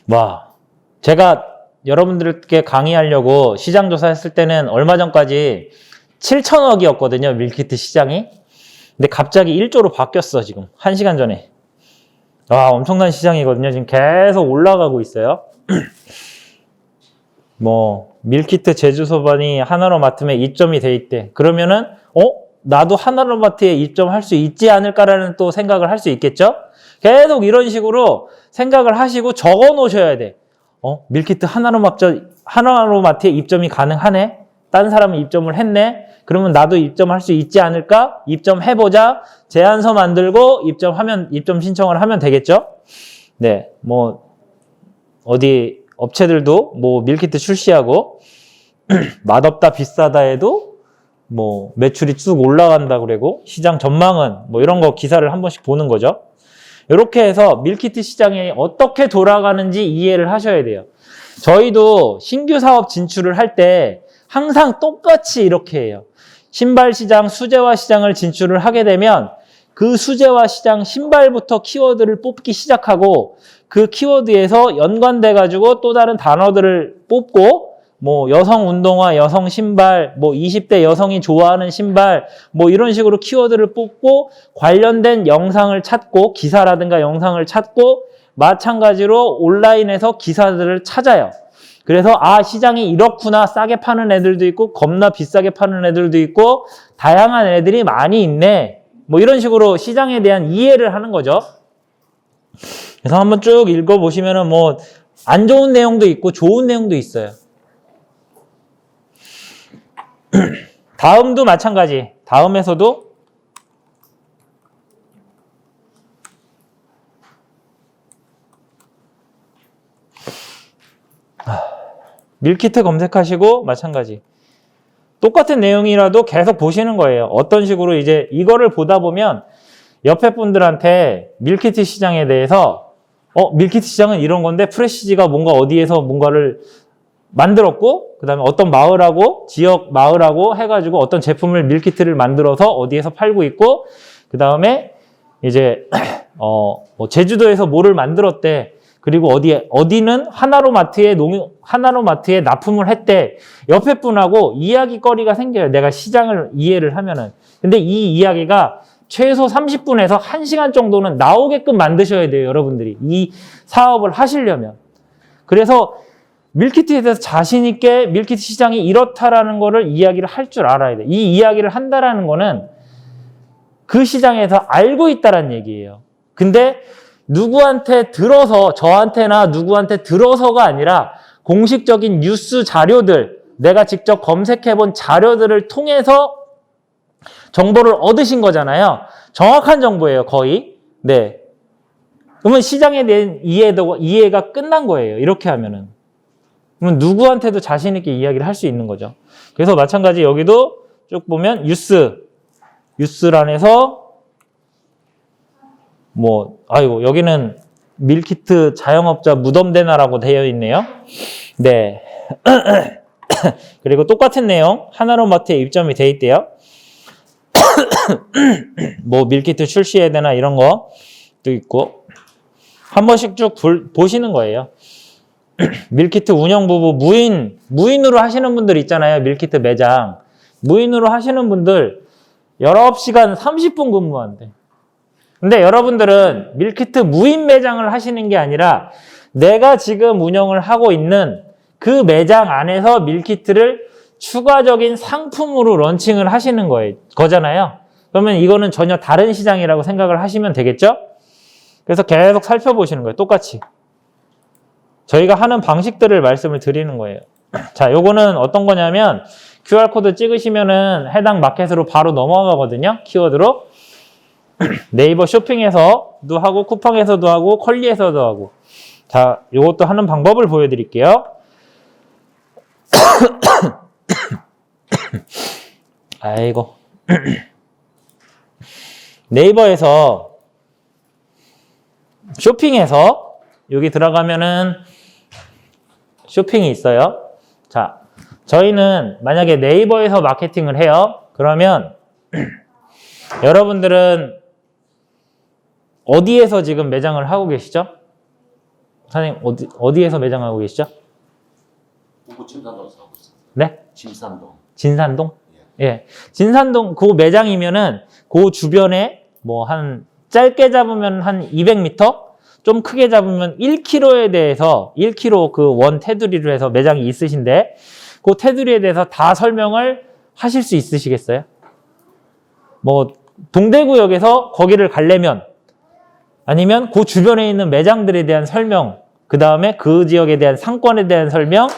와, 제가 여러분들께 강의하려고 시장 조사했을 때는 얼마 전까지 7천억이었거든요, 밀키트 시장이. 근데 갑자기 1조로 바뀌었어, 지금. 1시간 전에. 와, 엄청난 시장이거든요. 지금 계속 올라가고 있어요. 뭐 밀키트 제조소반이 하나로마트에 입점이 돼 있대. 그러면은 나도 하나로마트에 입점할 수 있지 않을까라는 또 생각을 할 수 있겠죠? 계속 이런 식으로 생각을 하시고 적어 놓으셔야 돼. 밀키트 하나로마트에 입점이 가능하네? 딴 사람은 입점을 했네? 그러면 나도 입점할 수 있지 않을까? 입점해보자. 제안서 만들고 입점 신청을 하면 되겠죠? 네, 뭐 어디 업체들도 뭐 밀키트 출시하고 맛없다 비싸다 해도 뭐 매출이 쭉 올라간다 그러고 시장 전망은 뭐 이런 거 기사를 한 번씩 보는 거죠. 이렇게 해서 밀키트 시장이 어떻게 돌아가는지 이해를 하셔야 돼요. 저희도 신규 사업 진출을 할 때 항상 똑같이 이렇게 해요. 신발 시장, 수제화 시장을 진출을 하게 되면 그 수제화 시장 신발부터 키워드를 뽑기 시작하고 그 키워드에서 연관돼 가지고 또 다른 단어들을 뽑고 뭐 여성 운동화, 여성 신발, 뭐 20대 여성이 좋아하는 신발 뭐 이런 식으로 키워드를 뽑고 관련된 영상을 찾고 기사라든가 영상을 찾고 마찬가지로 온라인에서 기사들을 찾아요. 그래서 시장이 이렇구나, 싸게 파는 애들도 있고 겁나 비싸게 파는 애들도 있고 다양한 애들이 많이 있네. 뭐 이런 식으로 시장에 대한 이해를 하는 거죠. 그래서 한번 쭉 읽어보시면은 뭐 안 좋은 내용도 있고 좋은 내용도 있어요. 다음도 마찬가지. 다음에서도 밀키트 검색하시고 마찬가지. 똑같은 내용이라도 계속 보시는 거예요. 어떤 식으로 이제 이거를 보다 보면 옆에 분들한테 밀키트 시장에 대해서 밀키트 시장은 이런 건데 프레시지가 뭔가 어디에서 뭔가를 만들었고 그 다음에 어떤 마을하고 지역 마을하고 해가지고 어떤 제품을 밀키트를 만들어서 어디에서 팔고 있고 그 다음에 이제 뭐 제주도에서 뭐를 만들었대. 그리고 어디는 하나로마트에 납품을 했대. 옆에 분하고 이야기거리가 생겨요. 내가 시장을 이해를 하면은. 근데 이 이야기가 최소 30분에서 1시간 정도는 나오게끔 만드셔야 돼요, 여러분들이. 이 사업을 하시려면. 그래서 밀키트에 대해서 자신 있게 밀키트 시장이 이렇다라는 거를 이야기를 할 줄 알아야 돼. 이 이야기를 한다라는 거는 그 시장에서 알고 있다라는 얘기예요. 근데 누구한테 들어서, 저한테나 누구한테 들어서가 아니라 공식적인 뉴스 자료들, 내가 직접 검색해본 자료들을 통해서 정보를 얻으신 거잖아요. 정확한 정보예요, 거의. 네. 그러면 시장에 대한 이해가 끝난 거예요. 이렇게 하면은. 그러면 누구한테도 자신 있게 이야기를 할 수 있는 거죠. 그래서 마찬가지 여기도 쭉 보면 뉴스란에서 뭐 아이고 여기는 밀키트 자영업자 무덤대나라고 되어 있네요. 네. 그리고 똑같은 내용 하나로마트에 입점이 돼 있대요. 뭐 밀키트 출시해야 되나 이런 것도 있고 한 번씩 쭉 보시는 거예요. 밀키트 운영부부 무인으로 하시는 분들 있잖아요. 밀키트 매장 무인으로 하시는 분들 19시간 30분 근무한대. 근데 여러분들은 밀키트 무인 매장을 하시는 게 아니라 내가 지금 운영을 하고 있는 그 매장 안에서 밀키트를 추가적인 상품으로 런칭을 하시는 거잖아요. 그러면 이거는 전혀 다른 시장이라고 생각을 하시면 되겠죠? 그래서 계속 살펴보시는 거예요. 똑같이. 저희가 하는 방식들을 말씀을 드리는 거예요. 자, 요거는 어떤 거냐면 QR코드 찍으시면은 해당 마켓으로 바로 넘어가거든요. 키워드로. 네이버 쇼핑에서도 하고 쿠팡에서도 하고 컬리에서도 하고. 자, 요것도 하는 방법을 보여드릴게요. 아이고. 네이버에서 쇼핑에서 여기 들어가면은 쇼핑이 있어요. 자, 저희는 만약에 네이버에서 마케팅을 해요. 그러면 여러분들은 어디에서 지금 매장을 하고 계시죠? 사장님 어디에서 매장하고 계시죠? 진산동에서 하고 있어요. 네? 진산동. 진산동? 예. 진산동 그 매장이면은 그 주변에 뭐 한 짧게 잡으면 한 200m? 좀 크게 잡으면 1km에 대해서 1km 그 원 테두리로 해서 매장이 있으신데 그 테두리에 대해서 다 설명을 하실 수 있으시겠어요? 뭐 동대구역에서 거기를 가려면 아니면 그 주변에 있는 매장들에 대한 설명, 그 다음에 그 지역에 대한 상권에 대한 설명,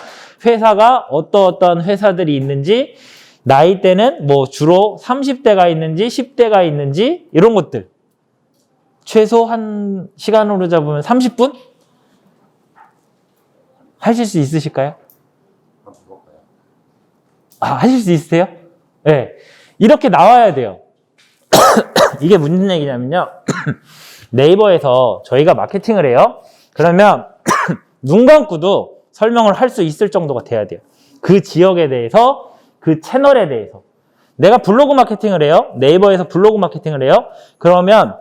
회사가 어떠한 회사들이 있는지, 나이대는 뭐 주로 30대가 있는지 10대가 있는지 이런 것들. 최소 한 시간으로 잡으면 30분? 하실 수 있으실까요? 하실 수 있으세요? 네. 이렇게 나와야 돼요. 이게 무슨 얘기냐면요. 네이버에서 저희가 마케팅을 해요. 그러면 눈 감고도 설명을 할 수 있을 정도가 돼야 돼요. 그 지역에 대해서, 그 채널에 대해서. 내가 블로그 마케팅을 해요. 네이버에서 블로그 마케팅을 해요. 그러면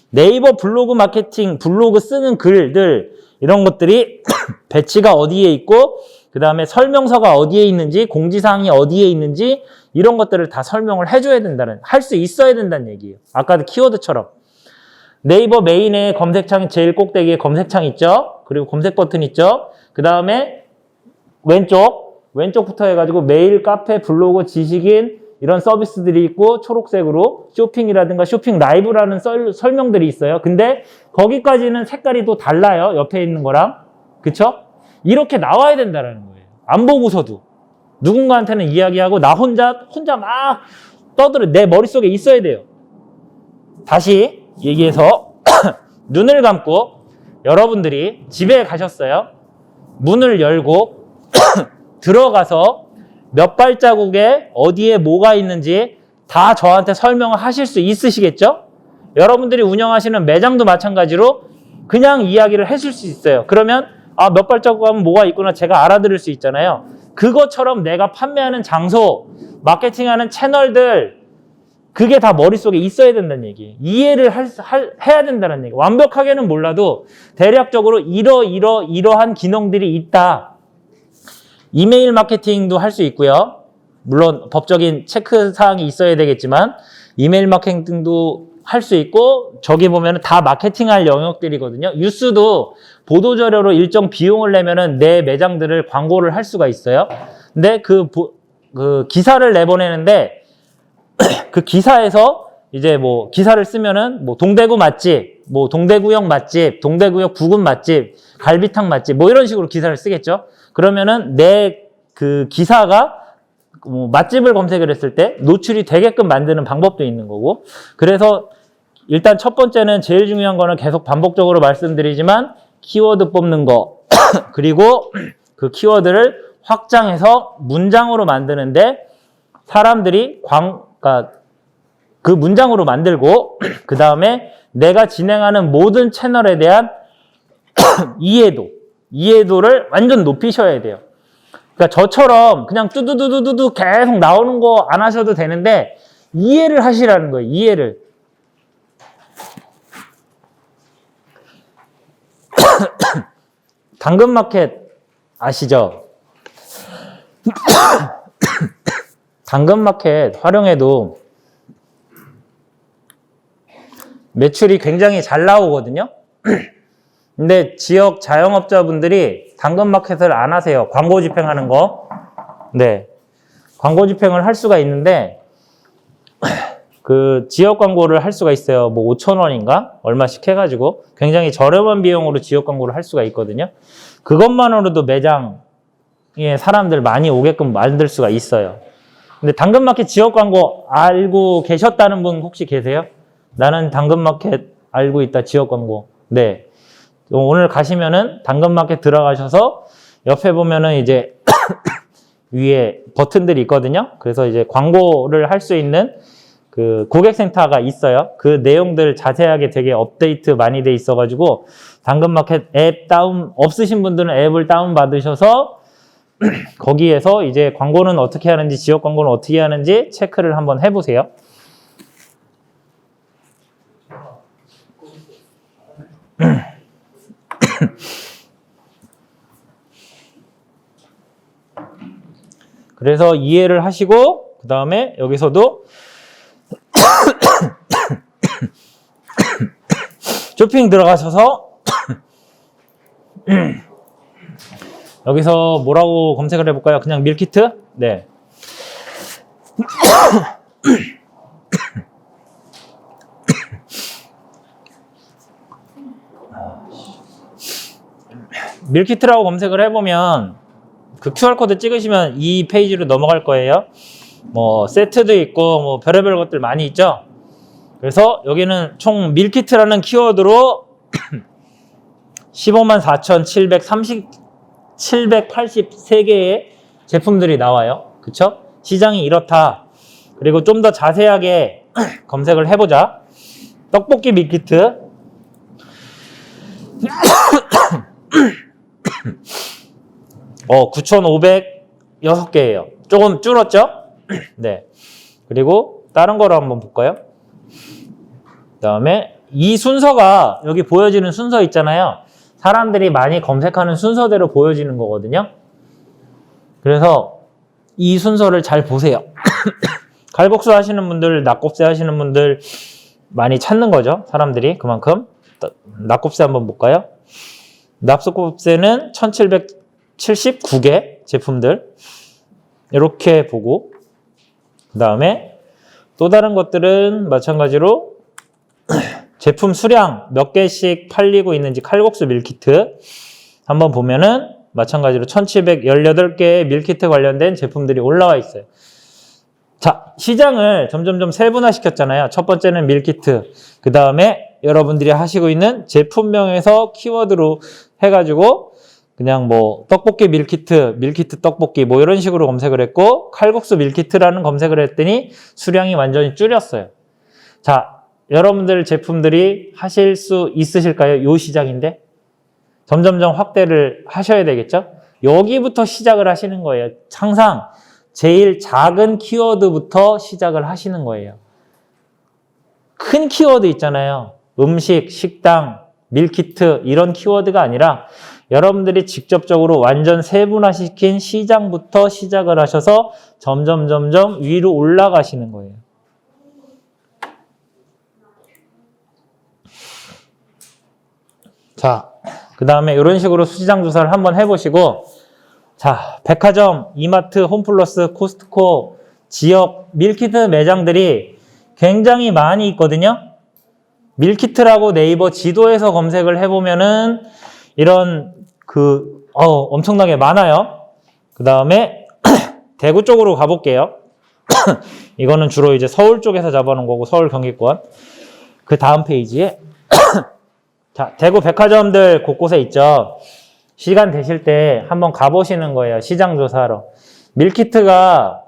네이버 블로그 마케팅, 블로그 쓰는 글들 이런 것들이 배치가 어디에 있고 그 다음에 설명서가 어디에 있는지, 공지사항이 어디에 있는지 이런 것들을 다 설명을 해줘야 된다는, 할 수 있어야 된다는 얘기예요. 아까도 키워드처럼. 네이버 메인에 검색창 제일 꼭대기에 검색창 있죠? 그리고 검색 버튼 있죠? 그 다음에 왼쪽부터 해가지고 메일, 카페, 블로그, 지식인 이런 서비스들이 있고 초록색으로 쇼핑이라든가 쇼핑 라이브라는 설명들이 있어요. 근데 거기까지는 색깔이 또 달라요. 옆에 있는 거랑. 그쵸? 이렇게 나와야 된다는 거예요. 안 보고서도. 누군가한테는 이야기하고 나 혼자 막 떠들어. 내 머릿속에 있어야 돼요. 다시 얘기해서 눈을 감고 여러분들이 집에 가셨어요. 문을 열고 들어가서 몇 발자국에 어디에 뭐가 있는지 다 저한테 설명을 하실 수 있으시겠죠? 여러분들이 운영하시는 매장도 마찬가지로 그냥 이야기를 해줄 수 있어요. 그러면 몇 발자국 하면 뭐가 있구나 제가 알아들을 수 있잖아요. 그것처럼 내가 판매하는 장소, 마케팅하는 채널들 그게 다 머릿속에 있어야 된다는 얘기예요. 이해를 해야 된다는 얘기. 완벽하게는 몰라도 대략적으로 이러한 기능들이 있다. 이메일 마케팅도 할 수 있고요. 물론 법적인 체크 사항이 있어야 되겠지만 이메일 마케팅도 할 수 있고 저기 보면 다 마케팅할 영역들이거든요. 뉴스도 보도자료로 일정 비용을 내면은 내 매장들을 광고를 할 수가 있어요. 근데 그 기사를 내보내는데 그 기사에서 이제 뭐 기사를 쓰면은 뭐 동대구 맛집, 뭐 동대구역 맛집, 동대구역 부근 맛집, 갈비탕 맛집 뭐 이런 식으로 기사를 쓰겠죠. 그러면은 내 그 기사가 맛집을 검색을 했을 때 노출이 되게끔 만드는 방법도 있는 거고. 그래서 일단 첫 번째는 제일 중요한 거는 계속 반복적으로 말씀드리지만 키워드 뽑는 거 그리고 그 키워드를 확장해서 문장으로 만드는데 사람들이 그러니까 그 문장으로 만들고 그 다음에 내가 진행하는 모든 채널에 대한 이해도를 완전 높이셔야 돼요. 그러니까 저처럼 그냥 뚜두두두두 계속 나오는 거 안 하셔도 되는데 이해를 하시라는 거예요. 이해를. 당근마켓 아시죠? 당근마켓 활용해도 매출이 굉장히 잘 나오거든요. 근데 지역 자영업자분들이 당근마켓을 안 하세요. 광고 집행하는 거. 네. 광고 집행을 할 수가 있는데 그 지역 광고를 할 수가 있어요. 뭐 5,000원인가? 얼마씩 해가지고 굉장히 저렴한 비용으로 지역 광고를 할 수가 있거든요. 그것만으로도 매장에 사람들 많이 오게끔 만들 수가 있어요. 근데 당근마켓 지역 광고 알고 계셨다는 분 혹시 계세요? 나는 당근마켓 알고 있다, 지역 광고. 네. 오늘 가시면은 당근마켓 들어가셔서 옆에 보면은 이제 위에 버튼들이 있거든요. 그래서 이제 광고를 할 수 있는 그 고객센터가 있어요. 그 내용들 자세하게 되게 업데이트 많이 돼 있어가지고 당근마켓 앱 없으신 분들은 앱을 다운 받으셔서 거기에서 이제 광고는 어떻게 하는지, 지역 광고는 어떻게 하는지 체크를 한번 해보세요. 그래서 이해를 하시고 그 다음에 여기서도 쇼핑 들어가셔서 여기서 뭐라고 검색을 해볼까요? 그냥 밀키트? 네. 밀키트라고 검색을 해보면 그 QR코드 찍으시면 이 페이지로 넘어갈 거예요. 뭐 세트도 있고 뭐 별의별 것들 많이 있죠. 그래서 여기는 총 밀키트라는 키워드로 154,783개의 제품들이 나와요. 그쵸? 시장이 이렇다. 그리고 좀 더 자세하게 검색을 해보자. 떡볶이 밀키트 9,506개예요. 조금 줄었죠? 네. 그리고 다른 거로 한번 볼까요? 그 다음에 이 순서가 여기 보여지는 순서 있잖아요. 사람들이 많이 검색하는 순서대로 보여지는 거거든요. 그래서 이 순서를 잘 보세요. 칼국수 하시는 분들, 낙곱새 하시는 분들 많이 찾는 거죠. 사람들이 그만큼. 낙곱새 한번 볼까요? 낙곱새는 1,779개 제품들 이렇게 보고 그 다음에 또 다른 것들은 마찬가지로 제품 수량 몇 개씩 팔리고 있는지 칼국수 밀키트 한번 보면은 마찬가지로 1,718개의 밀키트 관련된 제품들이 올라와 있어요. 자, 시장을 점점점 세분화 시켰잖아요. 첫 번째는 밀키트, 그 다음에 여러분들이 하시고 있는 제품명에서 키워드로 해가지고 그냥 뭐 떡볶이 밀키트, 밀키트 떡볶이 뭐 이런 식으로 검색을 했고 칼국수 밀키트라는 검색을 했더니 수량이 완전히 줄였어요. 자, 여러분들 제품들이 하실 수 있으실까요? 요 시장인데 점점점 확대를 하셔야 되겠죠? 여기부터 시작을 하시는 거예요. 항상 제일 작은 키워드부터 시작을 하시는 거예요. 큰 키워드 있잖아요. 음식, 식당, 밀키트 이런 키워드가 아니라 여러분들이 직접적으로 완전 세분화시킨 시장부터 시작을 하셔서 점점 위로 올라가시는 거예요. 자, 그 다음에 이런 식으로 시장 조사를 한번 해보시고 자, 백화점, 이마트, 홈플러스, 코스트코, 지역 밀키트 매장들이 굉장히 많이 있거든요. 밀키트라고 네이버 지도에서 검색을 해보면은 이런 엄청나게 많아요. 그 다음에 대구 쪽으로 가볼게요. 이거는 주로 이제 서울 쪽에서 잡아놓은 거고, 서울 경기권. 그 다음 페이지에. 자, 대구 백화점들 곳곳에 있죠. 시간 되실 때 한번 가보시는 거예요. 시장 조사하러. 밀키트가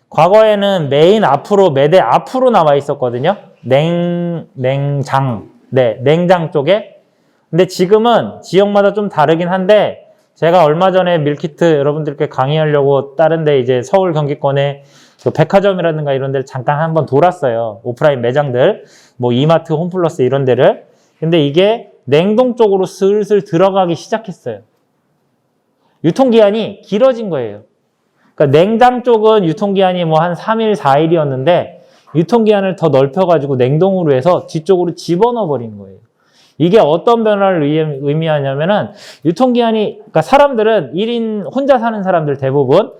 과거에는 메인 앞으로, 매대 앞으로 나와 있었거든요. 냉장. 네, 냉장 쪽에. 근데 지금은 지역마다 좀 다르긴 한데, 제가 얼마 전에 밀키트 여러분들께 강의하려고 다른데 이제 서울 경기권에 그 백화점이라든가 이런 데를 잠깐 한번 돌았어요. 오프라인 매장들. 뭐 이마트, 홈플러스 이런 데를. 근데 이게 냉동 쪽으로 슬슬 들어가기 시작했어요. 유통기한이 길어진 거예요. 그러니까 냉장 쪽은 유통기한이 뭐 한 3일, 4일이었는데 유통기한을 더 넓혀가지고 냉동으로 해서 뒤쪽으로 집어넣어 버린 거예요. 이게 어떤 변화를 의미하냐면은 유통기한이, 그러니까 사람들은 1인 혼자 사는 사람들 대부분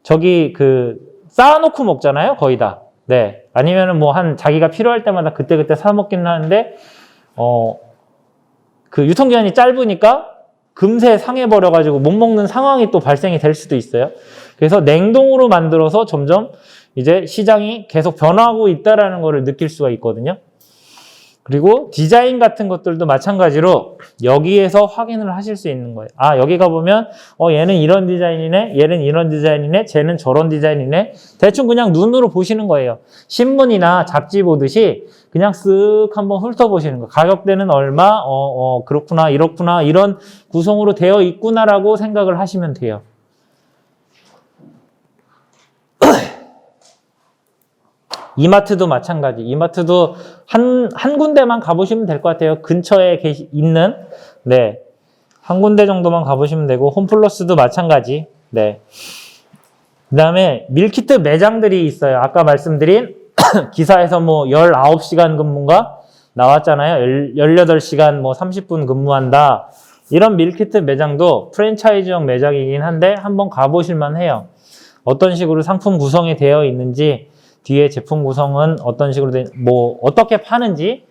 저기 쌓아놓고 먹잖아요. 거의 다. 네. 아니면은 뭐 자기가 필요할 때마다 그때그때 사 먹긴 하는데, 그 유통기한이 짧으니까 금세 상해버려가지고 못 먹는 상황이 또 발생이 될 수도 있어요. 그래서 냉동으로 만들어서 점점 이제 시장이 계속 변화하고 있다라는 거를 느낄 수가 있거든요. 그리고 디자인 같은 것들도 마찬가지로 여기에서 확인을 하실 수 있는 거예요. 아, 여기 가보면 얘는 이런 디자인이네, 얘는 이런 디자인이네, 쟤는 저런 디자인이네. 대충 그냥 눈으로 보시는 거예요. 신문이나 잡지 보듯이 그냥 쓱 한번 훑어보시는 거예요. 가격대는 얼마? 그렇구나, 이렇구나, 이런 구성으로 되어 있구나라고 생각을 하시면 돼요. 이마트도 마찬가지. 이마트도 한 군데만 가보시면 될 것 같아요. 근처에 있는, 네. 한 군데 정도만 가보시면 되고, 홈플러스도 마찬가지. 네. 그 다음에 밀키트 매장들이 있어요. 아까 말씀드린 기사에서 뭐 19시간 근무가 나왔잖아요. 18시간 뭐 30분 근무한다. 이런 밀키트 매장도 프랜차이즈형 매장이긴 한데 한번 가보실만 해요. 어떤 식으로 상품 구성이 되어 있는지, 뒤에 제품 구성은 어떤 식으로 뭐 어떻게 파는지,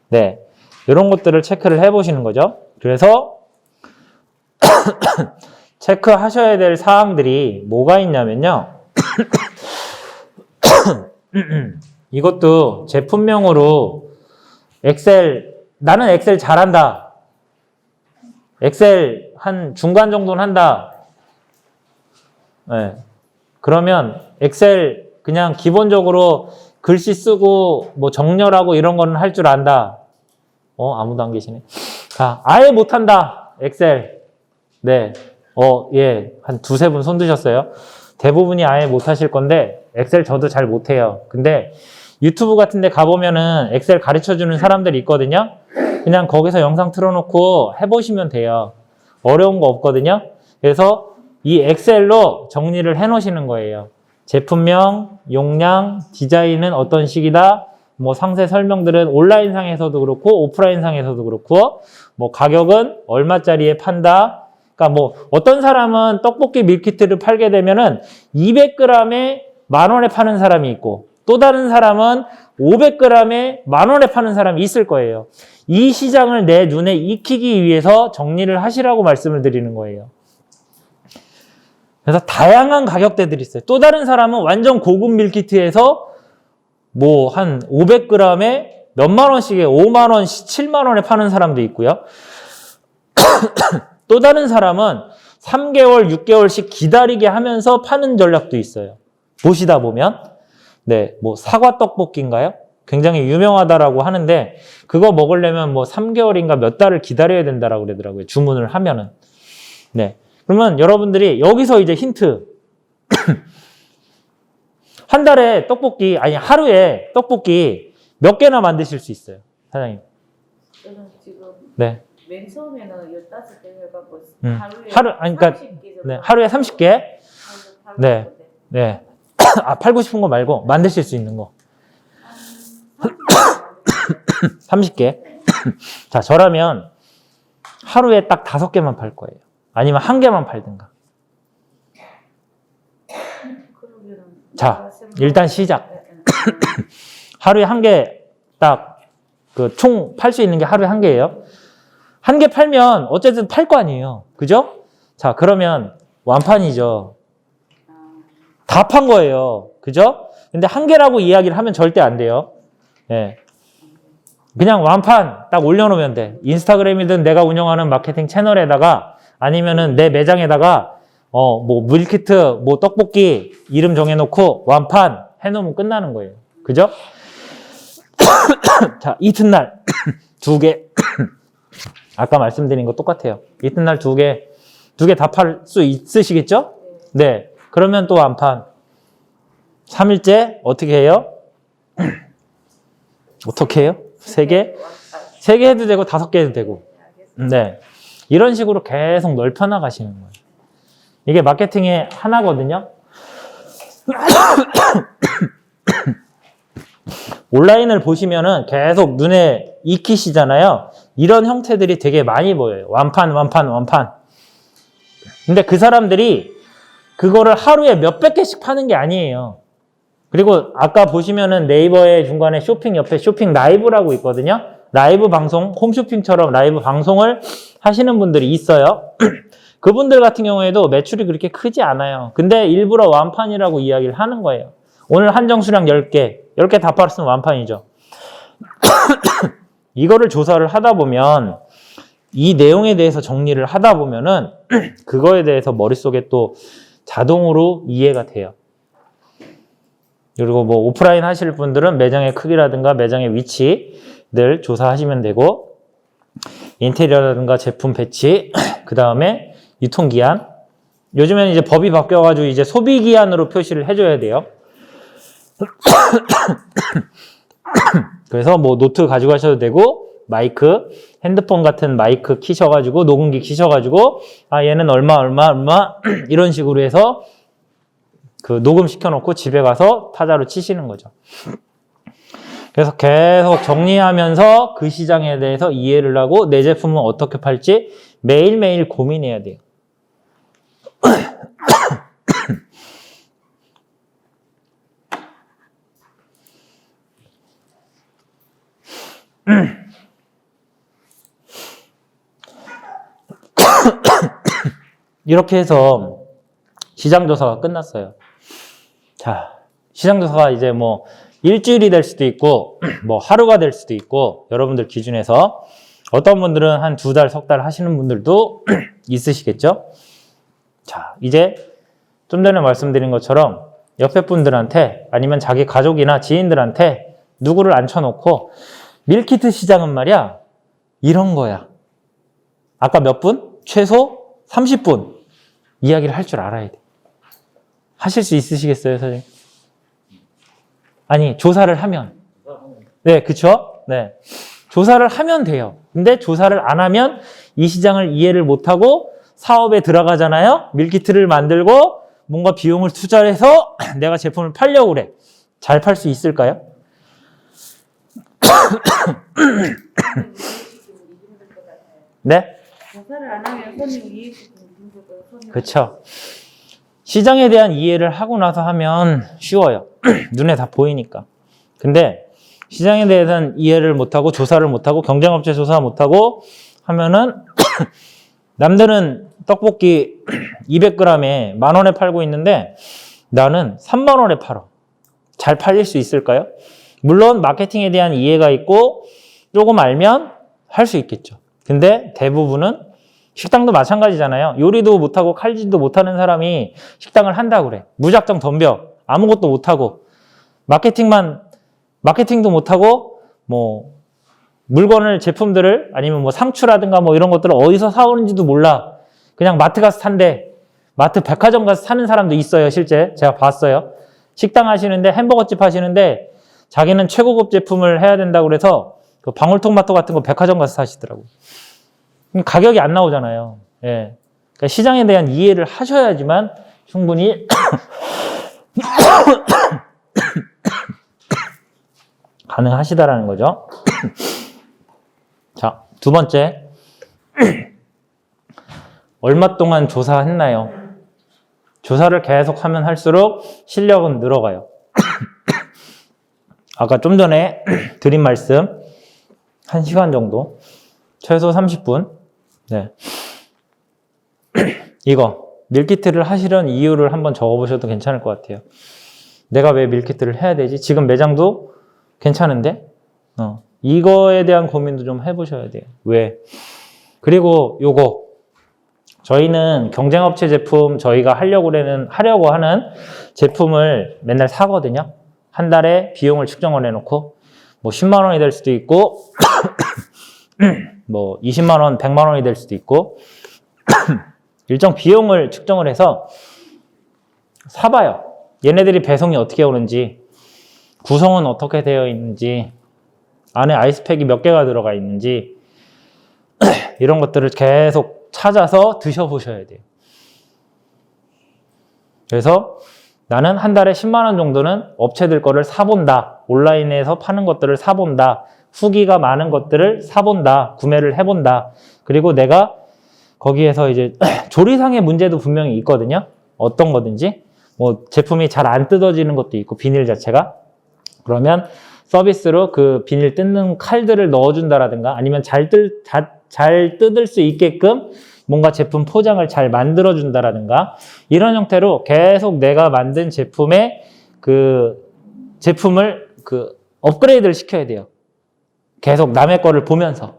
네, 이런 것들을 체크를 해보시는 거죠. 그래서 체크하셔야 될 사항들이 뭐가 있냐면요. 이것도 제품명으로 나는 엑셀 잘한다. 엑셀 한 중간 정도는 한다. 네. 그러면 엑셀 그냥 기본적으로 글씨 쓰고 뭐 정렬하고 이런 거는 할 줄 안다. 아무도 안 계시네. 아예 못한다. 엑셀. 네. 예. 한 두세 분 손 드셨어요. 대부분이 아예 못하실 건데 엑셀 저도 잘 못해요. 근데 유튜브 같은 데 가보면은 엑셀 가르쳐주는 사람들이 있거든요. 그냥 거기서 영상 틀어놓고 해보시면 돼요. 어려운 거 없거든요. 그래서 이 엑셀로 정리를 해놓으시는 거예요. 제품명, 용량, 디자인은 어떤 식이다. 뭐 상세 설명들은 온라인상에서도 그렇고 오프라인상에서도 그렇고, 뭐 가격은 얼마짜리에 판다. 그러니까 뭐 어떤 사람은 떡볶이 밀키트를 팔게 되면은 200g에 10,000원에 파는 사람이 있고, 또 다른 사람은 500g에 10,000원에 파는 사람이 있을 거예요. 이 시장을 내 눈에 익히기 위해서 정리를 하시라고 말씀을 드리는 거예요. 그래서 다양한 가격대들이 있어요. 또 다른 사람은 완전 고급 밀키트에서 뭐 한 500g에 몇만 원씩에 5만 원, 7만 원에 파는 사람도 있고요. 또 다른 사람은 3개월, 6개월씩 기다리게 하면서 파는 전략도 있어요. 보시다 보면. 네, 뭐 사과 떡볶이인가요? 굉장히 유명하다라고 하는데 그거 먹으려면 뭐 3개월인가 몇 달을 기다려야 된다라고 그러더라고요. 주문을 하면은. 네. 그러면 여러분들이 여기서 이제 힌트. 한 달에 떡볶이, 아니 하루에 떡볶이 몇 개나 만드실 수 있어요, 사장님? 저는 지금 네. 맨 처음에는 15개 해갖고 그러니까 30개 네, 하루에 30개. 네. 네. 팔고 싶은 거 말고 만드실 수 있는 거. 30개. 자, 저라면 하루에 딱 5개만 팔 거예요. 아니면 1개만 팔든가. 자, 일단 시작. 하루에 1개 딱 총 팔 수 있는 게 하루에 1개예요. 1개 팔면 어쨌든 팔 거 아니에요. 그죠? 자, 그러면 완판이죠. 다 판 거예요. 그죠? 근데 한 개라고 이야기를 하면 절대 안 돼요. 예. 그냥 완판 딱 올려놓으면 돼. 인스타그램이든 내가 운영하는 마케팅 채널에다가 아니면은 내 매장에다가 뭐 밀키트, 뭐 떡볶이 이름 정해놓고 완판 해놓으면 끝나는 거예요. 그죠? 자, 이튿날 두 개. 아까 말씀드린 거 똑같아요. 이튿날 두 개 다 팔 수 있으시겠죠? 네. 그러면 또 완판. 3일째 어떻게 해요? 어떻게 해요? 3개? 3개 해도 되고 5개 해도 되고. 네. 이런 식으로 계속 넓혀 나가시는 거예요. 이게 마케팅의 하나거든요. 온라인을 보시면은 계속 눈에 익히시잖아요. 이런 형태들이 되게 많이 보여요. 완판. 근데 그 사람들이 그거를 하루에 몇백 개씩 파는 게 아니에요. 그리고 아까 보시면은 네이버의 중간에 쇼핑 옆에 쇼핑 라이브라고 있거든요. 라이브 방송, 홈쇼핑처럼 라이브 방송을 하시는 분들이 있어요. 그분들 같은 경우에도 매출이 그렇게 크지 않아요. 근데 일부러 완판이라고 이야기를 하는 거예요. 오늘 한정 수량 10개, 10개 다 팔았으면 완판이죠. 이거를 조사를 하다 보면 이 내용에 대해서 정리를 하다 보면은 그거에 대해서 머릿속에 또 자동으로 이해가 돼요. 그리고 뭐 오프라인 하실 분들은 매장의 크기라든가 매장의 위치들 조사하시면 되고 인테리어라든가 제품 배치, 그 다음에 유통기한. 요즘에는 이제 법이 바뀌어가지고 이제 소비기한으로 표시를 해줘야 돼요. 그래서 뭐 노트 가져가셔도 되고 마이크, 핸드폰 같은 마이크 키셔가지고 녹음기 키셔가지고 얘는 얼마 이런 식으로 해서 그 녹음 시켜놓고 집에 가서 타자로 치시는 거죠. 그래서 계속 정리하면서 그 시장에 대해서 이해를 하고 내 제품은 어떻게 팔지 매일매일 고민해야 돼요. 이렇게 해서 시장조사가 끝났어요. 자, 시장조사가 이제 뭐 일주일이 될 수도 있고 뭐 하루가 될 수도 있고 여러분들 기준에서 어떤 분들은 한 2달, 3달 하시는 분들도 있으시겠죠? 자, 이제 좀 전에 말씀드린 것처럼 옆에 분들한테 아니면 자기 가족이나 지인들한테 누구를 앉혀놓고 밀키트 시장은 말이야 이런 거야. 아까 몇 분? 최소 30분 이야기를 할 줄 알아야 돼. 하실 수 있으시겠어요, 선생님? 아니, 조사를 하면. 네, 그쵸? 네. 조사를 하면 돼요. 근데 조사를 안 하면 이 시장을 이해를 못하고 사업에 들어가잖아요? 밀키트를 만들고 뭔가 비용을 투자해서 내가 제품을 팔려고 그래. 잘 팔 수 있을까요? 네? 조사를 안 하면 손님 이해시키는 힘들고요. 그쵸. 시장에 대한 이해를 하고 나서 하면 쉬워요. 눈에 다 보이니까. 근데 시장에 대해서는 이해를 못하고 조사를 못하고 경쟁업체 조사 못하고 하면은 남들은 떡볶이 200g에 10,000원에 팔고 있는데 나는 30,000원에 팔아. 잘 팔릴 수 있을까요? 물론 마케팅에 대한 이해가 있고 조금 알면 할 수 있겠죠. 근데 대부분은 식당도 마찬가지잖아요. 요리도 못하고 칼질도 못하는 사람이 식당을 한다고 그래. 무작정 덤벼. 아무것도 못하고 마케팅도 못하고 뭐 물건을 제품들을 아니면 뭐 상추라든가 뭐 이런 것들을 어디서 사오는지도 몰라. 그냥 마트 가서 산대. 마트 백화점 가서 사는 사람도 있어요. 실제 제가 봤어요. 식당 하시는데 햄버거집 하시는데 자기는 최고급 제품을 해야 된다고 그래서 그 방울토마토 같은 거 백화점 가서 사시더라고. 가격이 안 나오잖아요. 예. 그러니까 시장에 대한 이해를 하셔야지만 충분히 가능하시다라는 거죠. 자, 두 번째. 얼마 동안 조사했나요? 조사를 계속 하면 할수록 실력은 늘어가요. 아까 좀 전에 드린 말씀 1시간 정도 최소 30분 네. 이거 밀키트를 하시려는 이유를 한번 적어보셔도 괜찮을 것 같아요. 내가 왜 밀키트를 해야 되지? 지금 매장도 괜찮은데? 이거에 대한 고민도 좀 해보셔야 돼요. 왜? 그리고 요거. 저희는 경쟁업체 제품 저희가 하려고 하는 제품을 맨날 사거든요. 한 달에 비용을 측정을 해놓고 뭐 10만 원이 될 수도 있고 뭐 20만 원, 100만 원이 될 수도 있고 일정 비용을 측정을 해서 사봐요. 얘네들이 배송이 어떻게 오는지, 구성은 어떻게 되어 있는지, 안에 아이스팩이 몇 개가 들어가 있는지 이런 것들을 계속 찾아서 드셔보셔야 돼요. 그래서 나는 한 달에 10만 원 정도는 업체들 거를 사본다. 온라인에서 파는 것들을 사본다. 후기가 많은 것들을 사본다. 구매를 해본다. 그리고 내가 거기에서 이제 조리상의 문제도 분명히 있거든요. 어떤 거든지. 뭐 제품이 잘 안 뜯어지는 것도 있고, 비닐 자체가. 그러면 서비스로 그 비닐 뜯는 칼들을 넣어준다라든가 아니면 잘 뜯을 수 있게끔 뭔가 제품 포장을 잘 만들어준다라든가 이런 형태로 계속 내가 만든 제품의 제품을 업그레이드를 시켜야 돼요. 계속 남의 거를 보면서.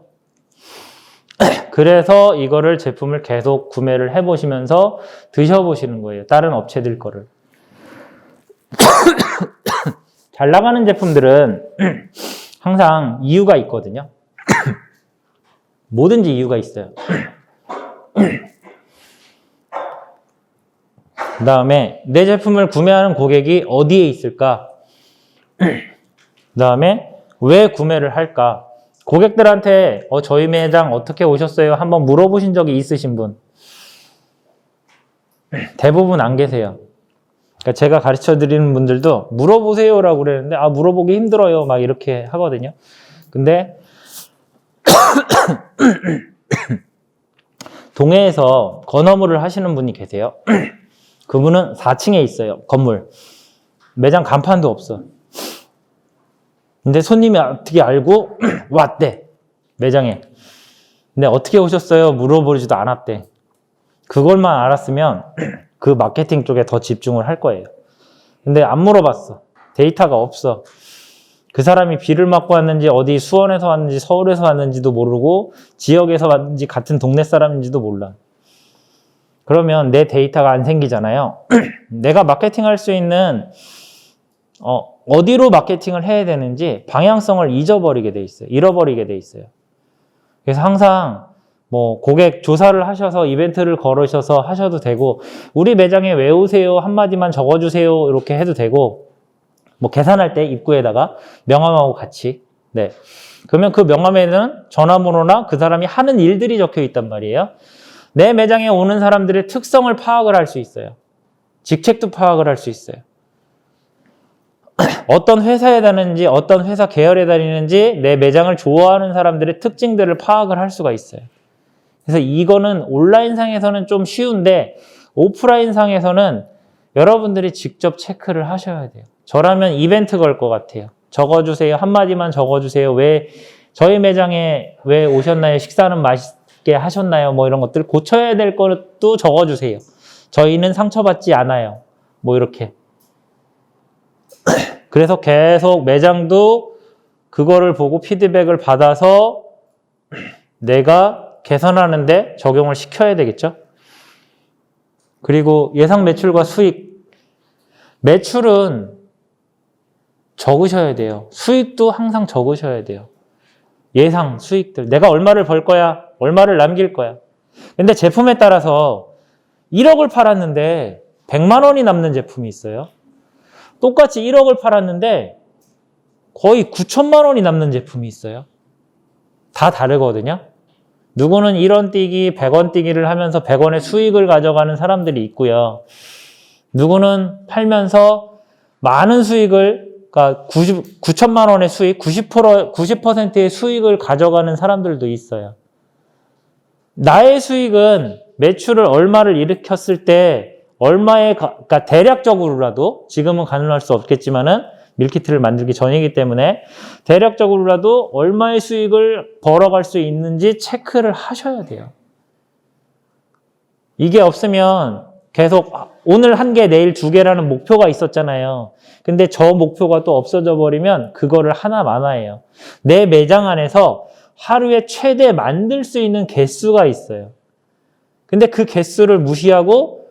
그래서 이거를 제품을 계속 구매를 해보시면서 드셔보시는 거예요. 다른 업체들 거를. 잘 나가는 제품들은 항상 이유가 있거든요. 뭐든지 이유가 있어요. 그 다음에 내 제품을 구매하는 고객이 어디에 있을까? 그 다음에 왜 구매를 할까? 고객들한테 저희 매장 어떻게 오셨어요? 한번 물어보신 적이 있으신 분? 대부분 안 계세요. 그러니까 제가 가르쳐 드리는 분들도 물어보세요라고 그랬는데 물어보기 힘들어요. 막 이렇게 하거든요. 근데 동해에서 건어물을 하시는 분이 계세요. 그분은 4층에 있어요. 건물. 매장 간판도 없어. 근데 손님이 어떻게 알고 왔대. 매장에. 근데 어떻게 오셨어요? 물어보지도 않았대. 그걸만 알았으면 그 마케팅 쪽에 더 집중을 할 거예요. 근데 안 물어봤어. 데이터가 없어. 그 사람이 비를 맞고 왔는지 어디 수원에서 왔는지 서울에서 왔는지도 모르고 지역에서 왔는지 같은 동네 사람인지도 몰라. 그러면 내 데이터가 안 생기잖아요. 내가 마케팅할 수 있는 어디로 마케팅을 해야 되는지 방향성을 잃어버리게 돼 있어요. 그래서 항상 뭐 고객 조사를 하셔서 이벤트를 걸으셔서 하셔도 되고 우리 매장에 왜 오세요? 한마디만 적어주세요. 이렇게 해도 되고 뭐 계산할 때 입구에다가 명함하고 같이. 네. 그러면 그 명함에는 전화번호나 그 사람이 하는 일들이 적혀 있단 말이에요. 내 매장에 오는 사람들의 특성을 파악을 할 수 있어요. 직책도 파악을 할 수 있어요. 어떤 회사에 다니는지 어떤 회사 계열에 다니는지 내 매장을 좋아하는 사람들의 특징들을 파악을 할 수가 있어요. 그래서 이거는 온라인 상에서는 좀 쉬운데 오프라인 상에서는 여러분들이 직접 체크를 하셔야 돼요. 저라면 이벤트 걸 것 같아요. 적어주세요. 한마디만 적어주세요. 왜 저희 매장에 왜 오셨나요? 식사는 맛있게 하셨나요? 뭐 이런 것들 고쳐야 될 것도 적어주세요. 저희는 상처받지 않아요. 뭐 이렇게. 그래서 계속 매장도 그거를 보고 피드백을 받아서 내가 개선하는데 적용을 시켜야 되겠죠. 그리고 예상 매출과 수익. 매출은 적으셔야 돼요. 수익도 항상 적으셔야 돼요. 예상 수익들. 내가 얼마를 벌 거야? 얼마를 남길 거야? 근데 제품에 따라서 1억을 팔았는데 100만 원이 남는 제품이 있어요. 똑같이 1억을 팔았는데 거의 9천만 원이 남는 제품이 있어요. 다 다르거든요. 누구는 1원 뛰기, 100원 뛰기를 하면서 100원의 수익을 가져가는 사람들이 있고요. 누구는 팔면서 많은 수익을, 그러니까 9천만 원의 수익, 90%의 수익을 가져가는 사람들도 있어요. 나의 수익은 매출을 얼마를 일으켰을 때 그러니까 대략적으로라도, 지금은 가능할 수 없겠지만은 밀키트를 만들기 전이기 때문에 대략적으로라도 얼마의 수익을 벌어갈 수 있는지 체크를 하셔야 돼요. 이게 없으면 계속 오늘 1개, 내일 2개라는 목표가 있었잖아요. 근데 저 목표가 또 없어져 버리면 그거를 하나만화예요. 내 매장 안에서 하루에 최대 만들 수 있는 개수가 있어요. 근데 그 개수를 무시하고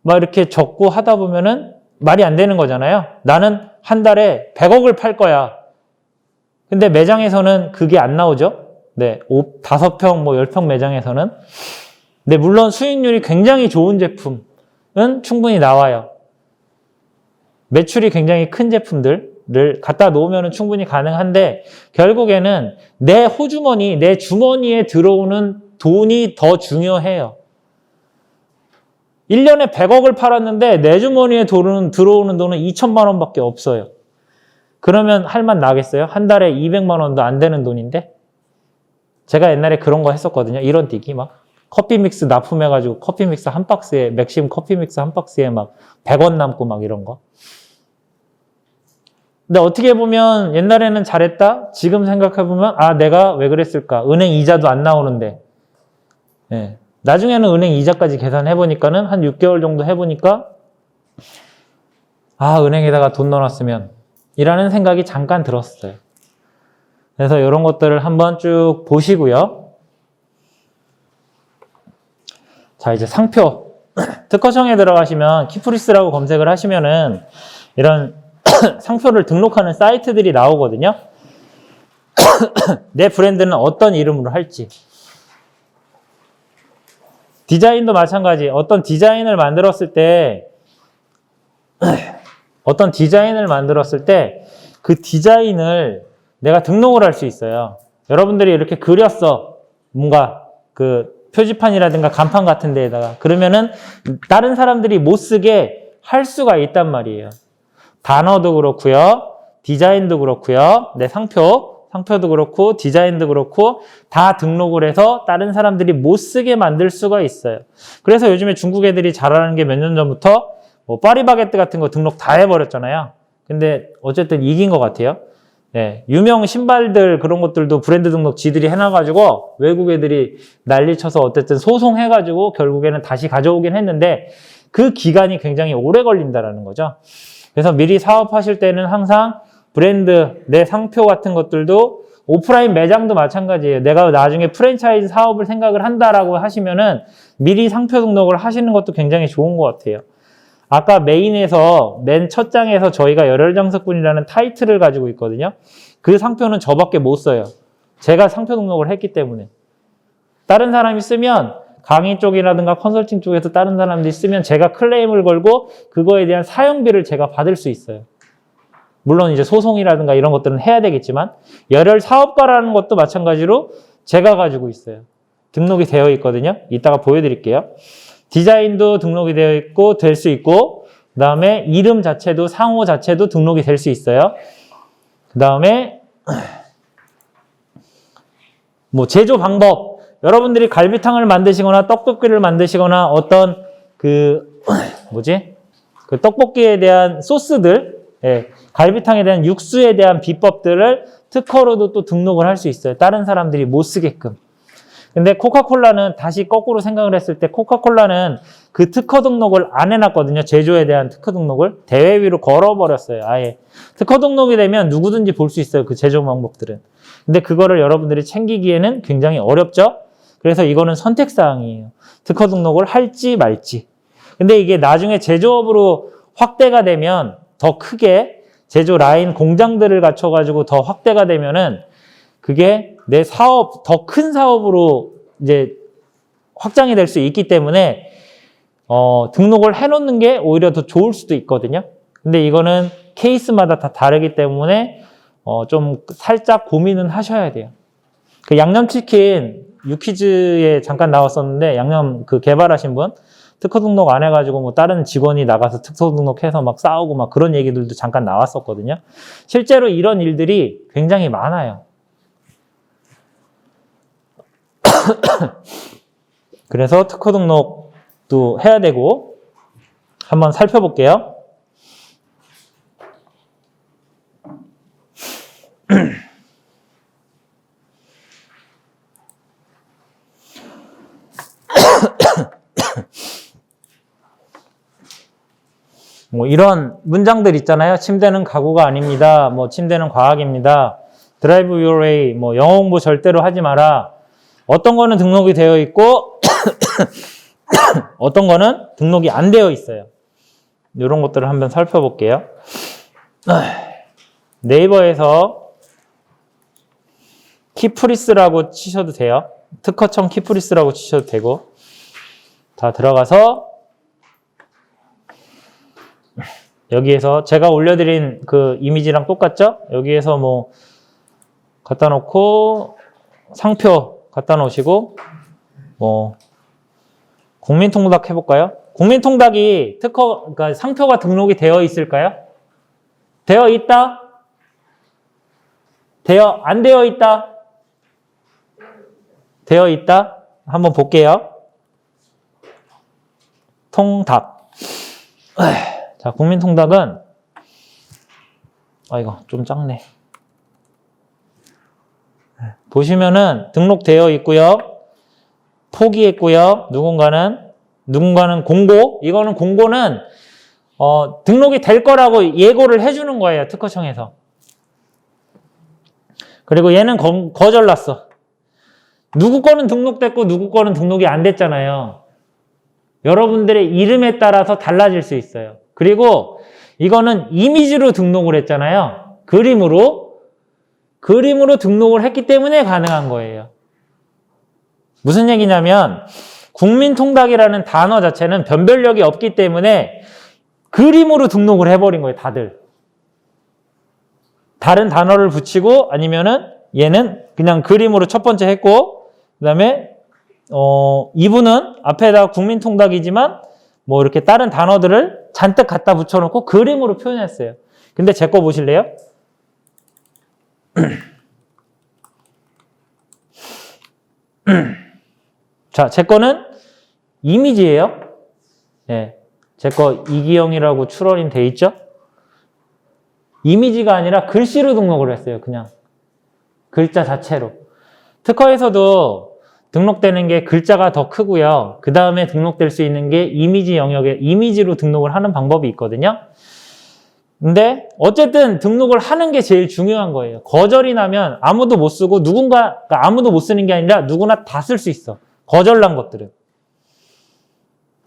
막 이렇게 적고 하다 보면은 말이 안 되는 거잖아요. 나는 한 달에 100억을 팔 거야. 근데 매장에서는 그게 안 나오죠. 네, 5평, 10평 매장에서는. 근데 물론 수익률이 굉장히 좋은 제품은 충분히 나와요. 매출이 굉장히 큰 제품들을 갖다 놓으면 충분히 가능한데 결국에는 내 호주머니, 내 주머니에 들어오는 돈이 더 중요해요. 1년에 100억을 팔았는데 내 주머니에 들어오는 돈은 2천만 원밖에 없어요. 그러면 할 맛 나겠어요? 한 달에 200만 원도 안 되는 돈인데? 제가 옛날에 그런 거 했었거든요. 이런 뛰기 막. 커피 믹스 납품해가지고 커피 믹스 한 박스에, 맥심 커피 믹스 한 박스에 막 100원 남고 막 이런 거. 근데 어떻게 보면 옛날에는 잘했다? 지금 생각해보면 아, 내가 왜 그랬을까? 은행 이자도 안 나오는데. 네. 나중에는 은행 이자까지 계산해보니까는 한 6개월 정도 해보니까 아, 은행에다가 돈 넣어놨으면 이라는 생각이 잠깐 들었어요. 그래서 이런 것들을 한번 쭉 보시고요. 자, 이제 상표. 특허청에 들어가시면 키프리스라고 검색을 하시면은 이런 상표를 등록하는 사이트들이 나오거든요. 내 브랜드는 어떤 이름으로 할지. 디자인도 마찬가지. 어떤 디자인을 만들었을 때 그 디자인을 내가 등록을 할 수 있어요. 여러분들이 이렇게 그렸어. 뭔가 그 표지판이라든가 간판 같은 데에다가. 그러면은 다른 사람들이 못 쓰게 할 수가 있단 말이에요. 단어도 그렇고요. 디자인도 그렇고요. 내 상표도 그렇고 디자인도 그렇고 다 등록을 해서 다른 사람들이 못 쓰게 만들 수가 있어요. 그래서 요즘에 중국 애들이 잘하는 게 몇 년 전부터 뭐 파리바게뜨 같은 거 등록 다 해버렸잖아요. 근데 어쨌든 이긴 것 같아요. 네, 유명 신발들 그런 것들도 브랜드 등록 지들이 해놔가지고 외국 애들이 난리쳐서 어쨌든 소송해가지고 결국에는 다시 가져오긴 했는데 그 기간이 굉장히 오래 걸린다라는 거죠. 그래서 미리 사업하실 때는 항상 브랜드, 내 상표 같은 것들도 오프라인 매장도 마찬가지예요. 내가 나중에 프랜차이즈 사업을 생각을 한다라고 하시면은 미리 상표 등록을 하시는 것도 굉장히 좋은 것 같아요. 아까 메인에서 맨 첫 장에서 저희가 열혈장석군이라는 타이틀을 가지고 있거든요. 그 상표는 저밖에 못 써요. 제가 상표 등록을 했기 때문에. 다른 사람이 쓰면 강의 쪽이라든가 컨설팅 쪽에서 다른 사람들이 쓰면 제가 클레임을 걸고 그거에 대한 사용비를 제가 받을 수 있어요. 물론 이제 소송이라든가 이런 것들은 해야 되겠지만 열혈 사업가라는 것도 마찬가지로 제가 가지고 있어요. 등록이 되어 있거든요. 이따가 보여드릴게요. 디자인도 등록이 되어 있고 될 수 있고 그 다음에 이름 자체도 상호 자체도 등록이 될 수 있어요. 그 다음에 뭐 제조 방법 여러분들이 갈비탕을 만드시거나 떡볶이를 만드시거나 어떤 그 떡볶이에 대한 소스들 예, 갈비탕에 대한 육수에 대한 비법들을 특허로도 또 등록을 할 수 있어요. 다른 사람들이 못 쓰게끔. 근데 코카콜라는 다시 거꾸로 생각을 했을 때 코카콜라는 그 특허 등록을 안 해놨거든요. 제조에 대한 특허 등록을 대회 위로 걸어버렸어요. 아예. 특허 등록이 되면 누구든지 볼 수 있어요. 그 제조 방법들은. 근데 그거를 여러분들이 챙기기에는 굉장히 어렵죠. 그래서 이거는 선택사항이에요. 특허 등록을 할지 말지. 근데 이게 나중에 제조업으로 확대가 되면 더 크게 제조 라인 공장들을 갖춰가지고 더 확대가 되면은 그게 내 사업, 더 큰 사업으로 이제 확장이 될 수 있기 때문에 등록을 해놓는 게 오히려 더 좋을 수도 있거든요. 근데 이거는 케이스마다 다 다르기 때문에 좀 살짝 고민은 하셔야 돼요. 그 양념치킨 유퀴즈에 잠깐 나왔었는데 양념 그 개발하신 분 특허 등록 안 해가지고 뭐 다른 직원이 나가서 특허 등록해서 막 싸우고 막 그런 얘기들도 잠깐 나왔었거든요. 실제로 이런 일들이 굉장히 많아요. 그래서 특허 등록도 해야 되고 한번 살펴볼게요. 뭐 이런 문장들 있잖아요. 침대는 가구가 아닙니다. 뭐 침대는 과학입니다. Drive your way. 뭐 영어 공부 절대로 하지 마라. 어떤 거는 등록이 되어 있고 어떤 거는 등록이 안 되어 있어요. 이런 것들을 한번 살펴볼게요. 네이버에서 키프리스라고 치셔도 돼요. 특허청 키프리스라고 치셔도 되고. 다 들어가서 여기에서 제가 올려드린 그 이미지랑 똑같죠? 여기에서 뭐 갖다 놓고 상표 갖다 놓으시고 뭐 국민통닭 해볼까요? 국민통닭이 그러니까 상표가 등록이 되어 있을까요? 되어 있다? 안 되어 있다? 되어 있다? 한번 볼게요. 통닭. 자, 국민통닭은 이거 좀 작네. 보시면은 등록되어 있고요. 포기했고요. 누군가는 공고. 이거는 공고는 등록이 될 거라고 예고를 해주는 거예요. 특허청에서. 그리고 얘는 거절났어. 누구 거는 등록됐고 누구 거는 등록이 안 됐잖아요. 여러분들의 이름에 따라서 달라질 수 있어요. 그리고 이거는 이미지로 등록을 했잖아요. 그림으로 등록을 했기 때문에 가능한 거예요. 무슨 얘기냐면 국민통닭이라는 단어 자체는 변별력이 없기 때문에 그림으로 등록을 해버린 거예요. 다들. 다른 단어를 붙이고 아니면은 얘는 그냥 그림으로 첫 번째 했고 그 다음에 이분은 앞에다 국민통닭이지만 뭐 이렇게 다른 단어들을 잔뜩 갖다 붙여놓고 그림으로 표현했어요. 근데 제 거 보실래요? 자, 제 거는 이미지예요. 예, 제 거 이기영이라고 출원이 돼 있죠? 이미지가 아니라 글씨로 등록을 했어요. 그냥 글자 자체로. 특허에서도 등록되는 게 글자가 더 크고요. 그 다음에 등록될 수 있는 게 이미지 영역에 이미지로 등록을 하는 방법이 있거든요. 근데 어쨌든 등록을 하는 게 제일 중요한 거예요. 거절이 나면 아무도 못 쓰고 그러니까 아무도 못 쓰는 게 아니라 누구나 다 쓸 수 있어. 거절난 것들은.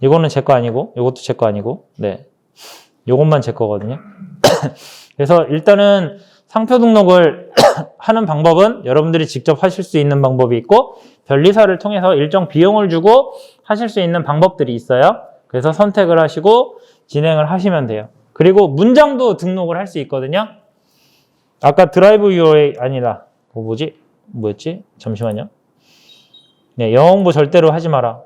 이거는 제 거 아니고 이것도 제 거 아니고 네, 이것만 제 거거든요. 그래서 일단은 상표 등록을 하는 방법은 여러분들이 직접 하실 수 있는 방법이 있고 변리사를 통해서 일정 비용을 주고 하실 수 있는 방법들이 있어요. 그래서 선택을 하시고 진행을 하시면 돼요. 그리고 문장도 등록을 할 수 있거든요. 아까 드라이브 유어의 아니라 뭐였지? 잠시만요. 네, 영어 공부 절대로 하지 마라.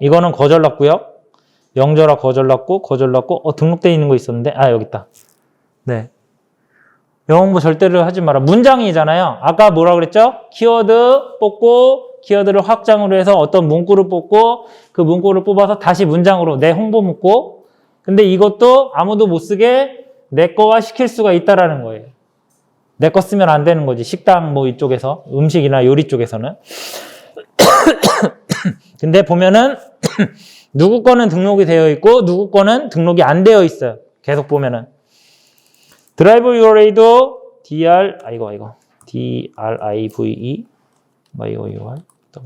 이거는 거절났고요. 영절아 거절났고 등록되어 있는 거 있었는데 여기 있다. 네, 영어 공부 절대로 하지 마라. 문장이잖아요. 아까 뭐라 그랬죠? 키워드 뽑고 키워드를 확장으로 해서 어떤 문구를 뽑고 그 문구를 뽑아서 다시 문장으로 내 홍보 묻고 근데 이것도 아무도 못 쓰게 내 거와 시킬 수가 있다라는 거예요. 내 거 쓰면 안 되는 거지. 식당 뭐 이쪽에서 음식이나 요리 쪽에서는. 근데 보면은 누구 거는 등록이 되어 있고 누구 거는 등록이 안 되어 있어요. 계속 보면은 드라이브 유어레이도 DRIVE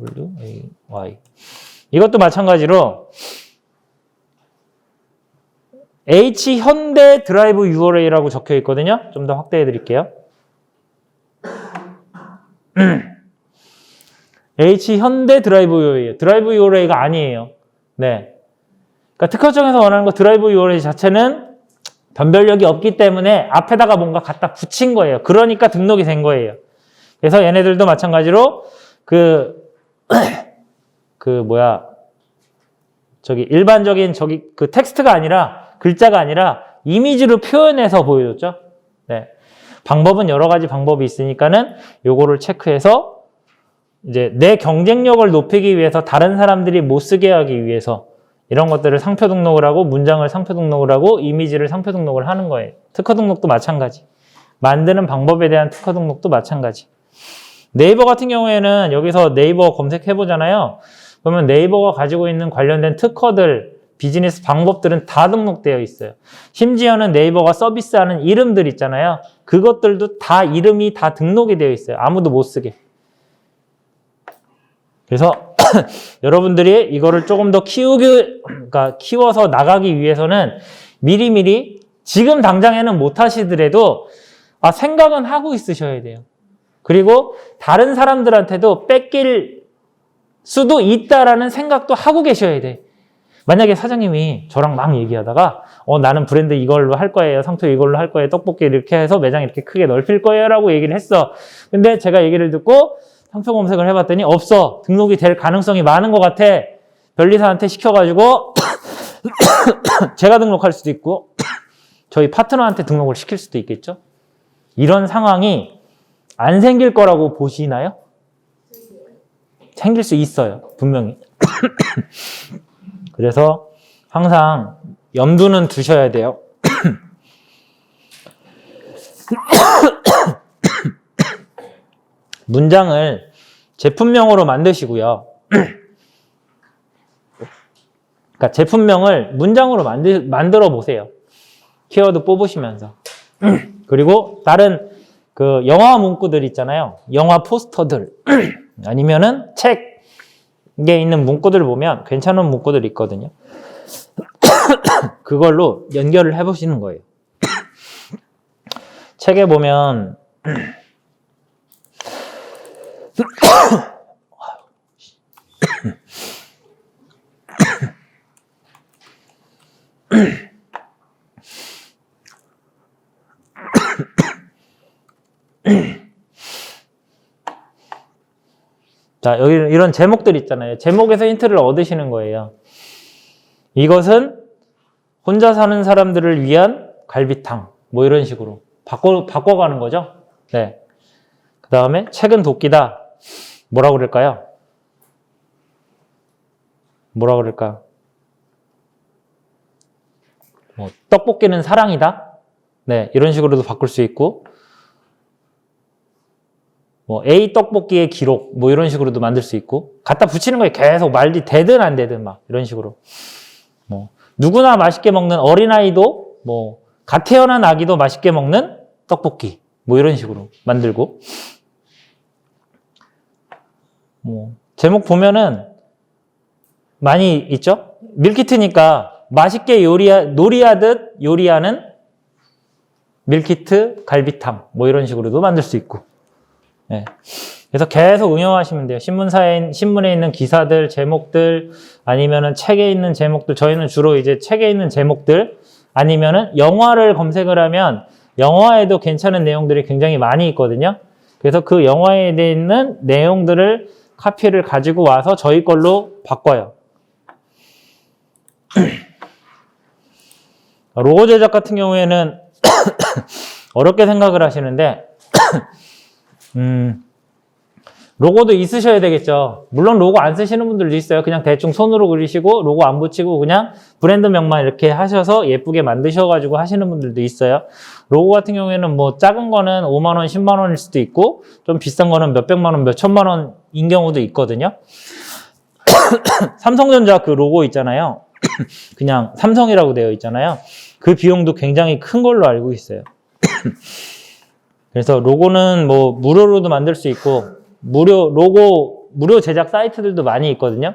WAY 이것도 마찬가지로 H 현대 드라이브 유어레이라고 적혀 있거든요. 좀 더 확대해 드릴게요. H 현대 드라이브 유어레이예요. 드라이브 유어레이가 아니에요. 네. 그러니까 특허청에서 원하는 거 드라이브 유어레이 자체는 변별력이 없기 때문에 앞에다가 뭔가 갖다 붙인 거예요. 그러니까 등록이 된 거예요. 그래서 얘네들도 마찬가지로 일반적인 그 텍스트가 아니라 글자가 아니라 이미지로 표현해서 보여줬죠. 네. 방법은 여러 가지 방법이 있으니까는 요거를 체크해서 이제 내 경쟁력을 높이기 위해서 다른 사람들이 못 쓰게 하기 위해서 이런 것들을 상표 등록을 하고 문장을 상표 등록을 하고 이미지를 상표 등록을 하는 거예요. 특허 등록도 마찬가지. 만드는 방법에 대한 특허 등록도 마찬가지. 네이버 같은 경우에는 여기서 네이버 검색해 보잖아요. 그러면 네이버가 가지고 있는 관련된 특허들, 비즈니스 방법들은 다 등록되어 있어요. 심지어는 네이버가 서비스하는 이름들 있잖아요. 그것들도 다 이름이 다 등록이 되어 있어요. 아무도 못 쓰게. 그래서 여러분들이 이거를 조금 더 그러니까 키워서 나가기 위해서는 미리미리 지금 당장에는 못 하시더라도 생각은 하고 있으셔야 돼요. 그리고 다른 사람들한테도 뺏길 수도 있다라는 생각도 하고 계셔야 돼. 만약에 사장님이 저랑 막 얘기하다가 나는 브랜드 이걸로 할 거예요. 상표 이걸로 할 거예요. 떡볶이 이렇게 해서 매장 이렇게 크게 넓힐 거예요. 라고 얘기를 했어. 근데 제가 얘기를 듣고 상표 검색을 해봤더니 없어. 등록이 될 가능성이 많은 것 같아. 변리사한테 시켜가지고 제가 등록할 수도 있고 저희 파트너한테 등록을 시킬 수도 있겠죠. 이런 상황이 안 생길 거라고 보시나요? 생길 수 있어요. 분명히. 그래서 항상 염두는 두셔야 돼요. 문장을 제품명으로 만드시고요. 그러니까 제품명을 문장으로 만들어 보세요. 키워드 뽑으시면서. 그리고 다른 그 영화 문구들 있잖아요. 영화 포스터들 아니면은 책에 있는 문구들 보면 괜찮은 문구들 있거든요. 그걸로 연결을 해보시는 거예요. 책에 보면 자, 여기 이런 제목들 있잖아요. 제목에서 힌트를 얻으시는 거예요. 이것은 혼자 사는 사람들을 위한 갈비탕. 뭐 이런 식으로 바꿔가는 거죠. 네. 그 다음에 책은 도끼다. 뭐라고 그럴까요? 뭐라고 그럴까요? 떡볶이는 사랑이다. 네. 이런 식으로도 바꿀 수 있고 A 떡볶이의 기록 뭐 이런 식으로도 만들 수 있고 갖다 붙이는 거에 계속 말이 되든 안 되든 막 이런 식으로 누구나 맛있게 먹는 어린아이도 갓 태어난 아기도 맛있게 먹는 떡볶이 뭐 이런 식으로 만들고 제목 보면은 많이 있죠? 밀키트니까 맛있게 놀이하듯 요리하는 밀키트 갈비탕 뭐 이런 식으로도 만들 수 있고 네. 그래서 계속 응용하시면 돼요. 신문에 있는 기사들, 제목들, 아니면은 책에 있는 제목들, 저희는 주로 이제 책에 있는 제목들, 아니면은 영화를 검색을 하면 영화에도 괜찮은 내용들이 굉장히 많이 있거든요. 그래서 그 영화에 있는 내용들을 카피를 가지고 와서 저희 걸로 바꿔요. 로고 제작 같은 경우에는 어렵게 생각을 하시는데 로고도 있으셔야 되겠죠. 물론 로고 안 쓰시는 분들도 있어요. 그냥 대충 손으로 그리시고 로고 안 붙이고 그냥 브랜드명만 이렇게 하셔서 예쁘게 만드셔가지고 하시는 분들도 있어요. 로고 같은 경우에는 작은 거는 5만 원, 10만 원일 수도 있고 좀 비싼 거는 몇백만 원, 몇천만 원인 경우도 있거든요. 삼성전자 그 로고 있잖아요. 그냥 삼성이라고 되어 있잖아요. 그 비용도 굉장히 큰 걸로 알고 있어요. 그래서 로고는 무료로도 만들 수 있고 무료 제작 사이트들도 많이 있거든요.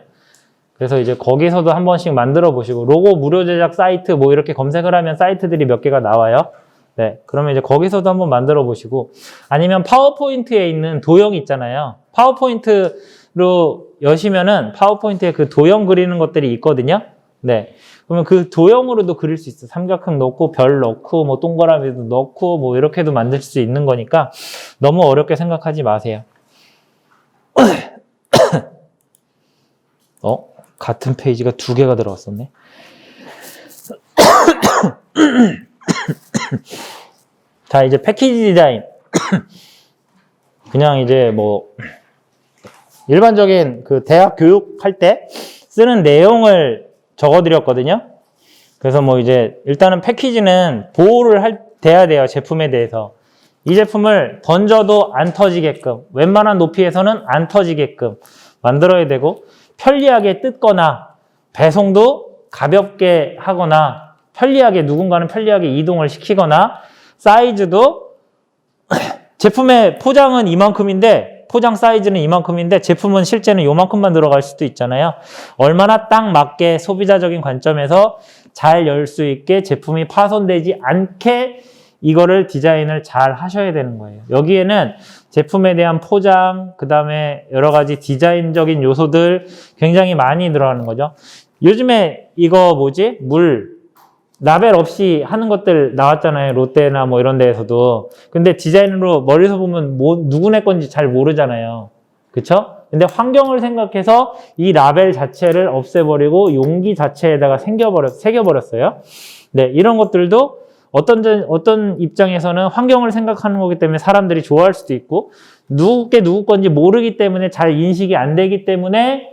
그래서 이제 거기서도 한 번씩 만들어 보시고 로고 무료 제작 사이트 이렇게 검색을 하면 사이트들이 몇 개가 나와요. 네, 그러면 이제 거기서도 한번 만들어 보시고 아니면 파워포인트에 있는 도형 있잖아요. 파워포인트로 여시면은 파워포인트에 그 도형 그리는 것들이 있거든요. 네. 그러면 그 도형으로도 그릴 수 있어. 삼각형 넣고 별 넣고 동그라미도 넣고 이렇게도 만들 수 있는 거니까 너무 어렵게 생각하지 마세요. 같은 페이지가 2개가 들어왔었네. 자, 이제 패키지 디자인. 그냥 이제 일반적인 그 대학 교육할 때 쓰는 내용을 적어드렸거든요. 그래서 이제 일단은 패키지는 보호를 돼야 돼요. 제품에 대해서. 이 제품을 던져도 안 터지게끔, 웬만한 높이에서는 안 터지게끔 만들어야 되고, 편리하게 뜯거나 배송도 가볍게 하거나 편리하게 누군가는 편리하게 이동을 시키거나, 사이즈도 제품의 포장은 이만큼인데, 포장 사이즈는 이만큼인데 제품은 실제는 요만큼만 들어갈 수도 있잖아요. 얼마나 딱 맞게 소비자적인 관점에서 잘 열 수 있게 제품이 파손되지 않게 이거를 디자인을 잘 하셔야 되는 거예요. 여기에는 제품에 대한 포장, 그 다음에 여러 가지 디자인적인 요소들 굉장히 많이 들어가는 거죠. 요즘에 이거 뭐지? 라벨 없이 하는 것들 나왔잖아요. 롯데나 뭐 이런 데에서도. 근데 디자인으로 멀리서 보면 누구네 건지 잘 모르잖아요. 그쵸? 근데 환경을 생각해서 이 라벨 자체를 없애버리고 용기 자체에다가 새겨버렸어요. 네, 이런 것들도 어떤 입장에서는 환경을 생각하는 거기 때문에 사람들이 좋아할 수도 있고, 누구께 누구 건지 모르기 때문에 잘 인식이 안 되기 때문에,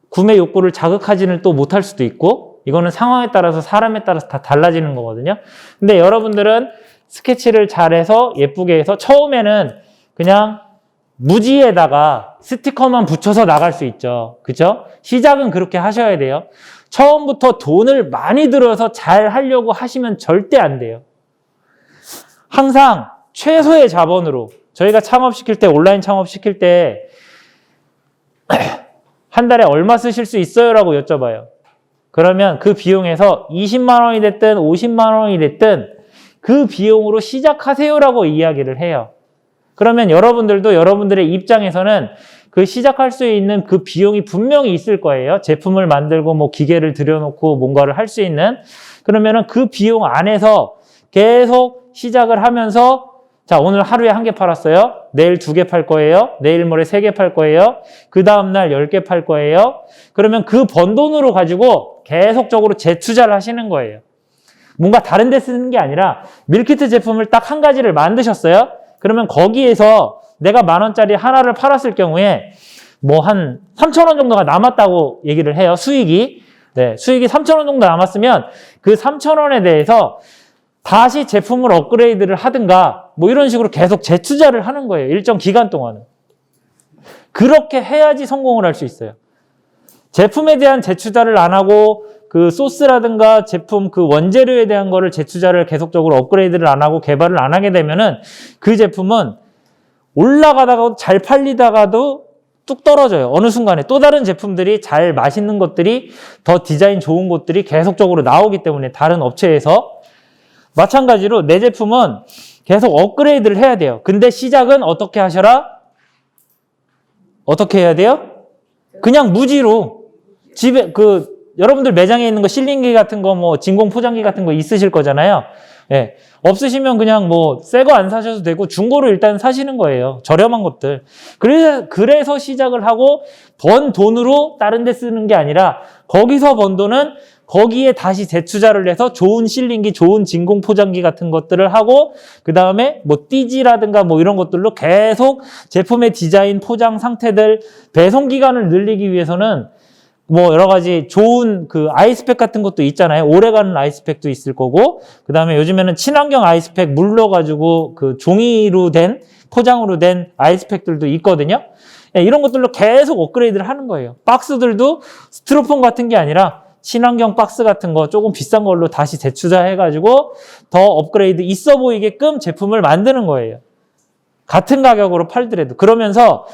구매 욕구를 자극하지는 또 못할 수도 있고, 이거는 상황에 따라서 사람에 따라서 다 달라지는 거거든요. 근데 여러분들은 스케치를 잘해서 예쁘게 해서 처음에는 그냥 무지에다가 스티커만 붙여서 나갈 수 있죠. 그쵸? 시작은 그렇게 하셔야 돼요. 처음부터 돈을 많이 들어서 잘 하려고 하시면 절대 안 돼요. 항상 최소의 자본으로, 저희가 창업시킬 때, 온라인 창업시킬 때 한 달에 얼마 쓰실 수 있어요? 라고 여쭤봐요. 그러면 그 비용에서 20만 원이 됐든 50만 원이 됐든 그 비용으로 시작하세요라고 이야기를 해요. 그러면 여러분들도 여러분들의 입장에서는 그 시작할 수 있는 그 비용이 분명히 있을 거예요. 제품을 만들고 뭐 기계를 들여놓고 뭔가를 할 수 있는. 그러면은 그 비용 안에서 계속 시작을 하면서, 자, 오늘 하루에 1개 팔았어요. 내일 2개 팔 거예요. 내일 모레 3개 팔 거예요. 그 다음날 10개 팔 거예요. 그러면 그 번 돈으로 가지고 계속적으로 재투자를 하시는 거예요. 뭔가 다른 데 쓰는 게 아니라 밀키트 제품을 딱 한 가지를 만드셨어요. 그러면 거기에서 내가 10,000원짜리 하나를 팔았을 경우에 뭐 한 3,000원 정도가 남았다고 얘기를 해요. 수익이. 네, 수익이 3,000원 정도 남았으면 그 3,000원에 대해서 다시 제품을 업그레이드를 하든가 뭐 이런 식으로 계속 재투자를 하는 거예요. 일정 기간 동안은. 그렇게 해야지 성공을 할 수 있어요. 제품에 대한 재투자를 안 하고 그 소스라든가 제품 그 원재료에 대한 거를 재투자를 계속적으로 업그레이드를 안 하고 개발을 안 하게 되면은 그 제품은 올라가다가 잘 팔리다가도 뚝 떨어져요. 어느 순간에 또 다른 제품들이 잘 맛있는 것들이, 더 디자인 좋은 것들이 계속적으로 나오기 때문에 다른 업체에서. 마찬가지로 내 제품은 계속 업그레이드를 해야 돼요. 근데 시작은 어떻게 하셔라? 어떻게 해야 돼요? 그냥 무지로. 집에 여러분들 매장에 있는 거 실링기 같은 거 뭐 진공 포장기 같은 거 있으실 거잖아요. 예. 없으시면 그냥 뭐 새 거 안 사셔도 되고 중고로 일단 사시는 거예요. 저렴한 것들. 그래서 시작을 하고 번 돈으로 다른 데 쓰는 게 아니라 거기서 번 돈은 거기에 다시 재투자를 해서 좋은 실링기, 좋은 진공 포장기 같은 것들을 하고 그 다음에 뭐 띠지라든가 뭐 이런 것들로 계속 제품의 디자인, 포장 상태들, 배송 기간을 늘리기 위해서는 뭐 여러 가지 좋은 그 아이스팩 같은 것도 있잖아요. 오래가는 아이스팩도 있을 거고, 그 다음에 요즘에는 친환경 아이스팩 물 넣어가지고 그 종이로 된, 포장으로 된 아이스팩들도 있거든요. 이런 것들로 계속 업그레이드를 하는 거예요. 박스들도 스티로폼 같은 게 아니라 친환경 박스 같은 거 조금 비싼 걸로 다시 재투자해가지고 더 업그레이드 있어 보이게끔 제품을 만드는 거예요. 같은 가격으로 팔더라도. 그러면서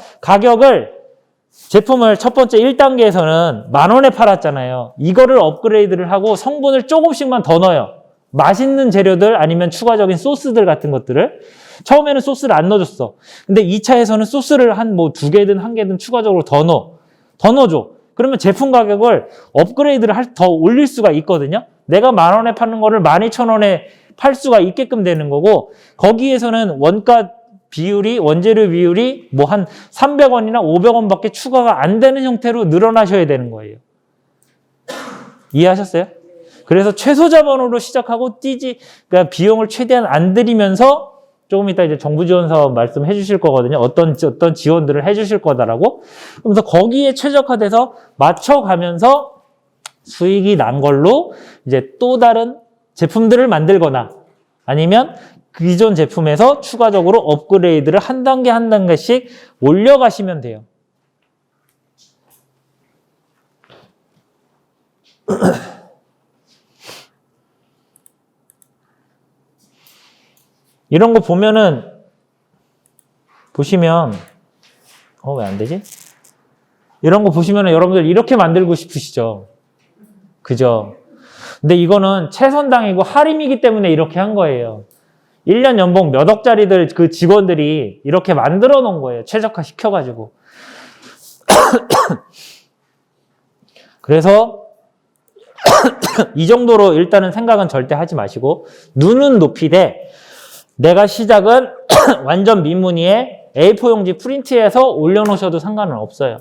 제품을 첫 번째 1단계에서는 10,000원에 팔았잖아요. 이거를 업그레이드를 하고 성분을 조금씩만 더 넣어요. 맛있는 재료들 아니면 추가적인 소스들 같은 것들을. 처음에는 소스를 안 넣어줬어. 근데 2차에서는 소스를 한 뭐 2개든 1개든 추가적으로 더 넣어줘. 그러면 제품 가격을 업그레이드를 더 올릴 수가 있거든요. 내가 10,000원에 파는 거를 12,000원에 팔 수가 있게끔 되는 거고, 거기에서는 원가 비율이, 원재료 비율이 뭐 한 300원이나 500원밖에 추가가 안 되는 형태로 늘어나셔야 되는 거예요. 이해하셨어요? 그래서 최소 자본으로 시작하고 그러니까 비용을 최대한 안 들이면서, 조금 이따 이제 정부 지원 사업 말씀해 주실 거거든요. 어떤 지원들을 해 주실 거다라고. 그러면서 거기에 최적화돼서 맞춰가면서 수익이 난 걸로 이제 또 다른 제품들을 만들거나 아니면 기존 제품에서 추가적으로 업그레이드를 한 단계 한 단계씩 올려가시면 돼요. 이런 거 보시면 왜 안 되지? 이런 거 보시면 여러분들 이렇게 만들고 싶으시죠? 그죠? 근데 이거는 최선당이고 할인이기 때문에 이렇게 한 거예요. 1년 연봉 몇 억짜리들 그 직원들이 이렇게 만들어 놓은 거예요. 최적화 시켜가지고. 그래서 이 정도로 일단은 생각은 절대 하지 마시고 눈은 높이되 내가 시작은 완전 민무늬에 A4 용지 프린트해서 올려놓으셔도 상관은 없어요.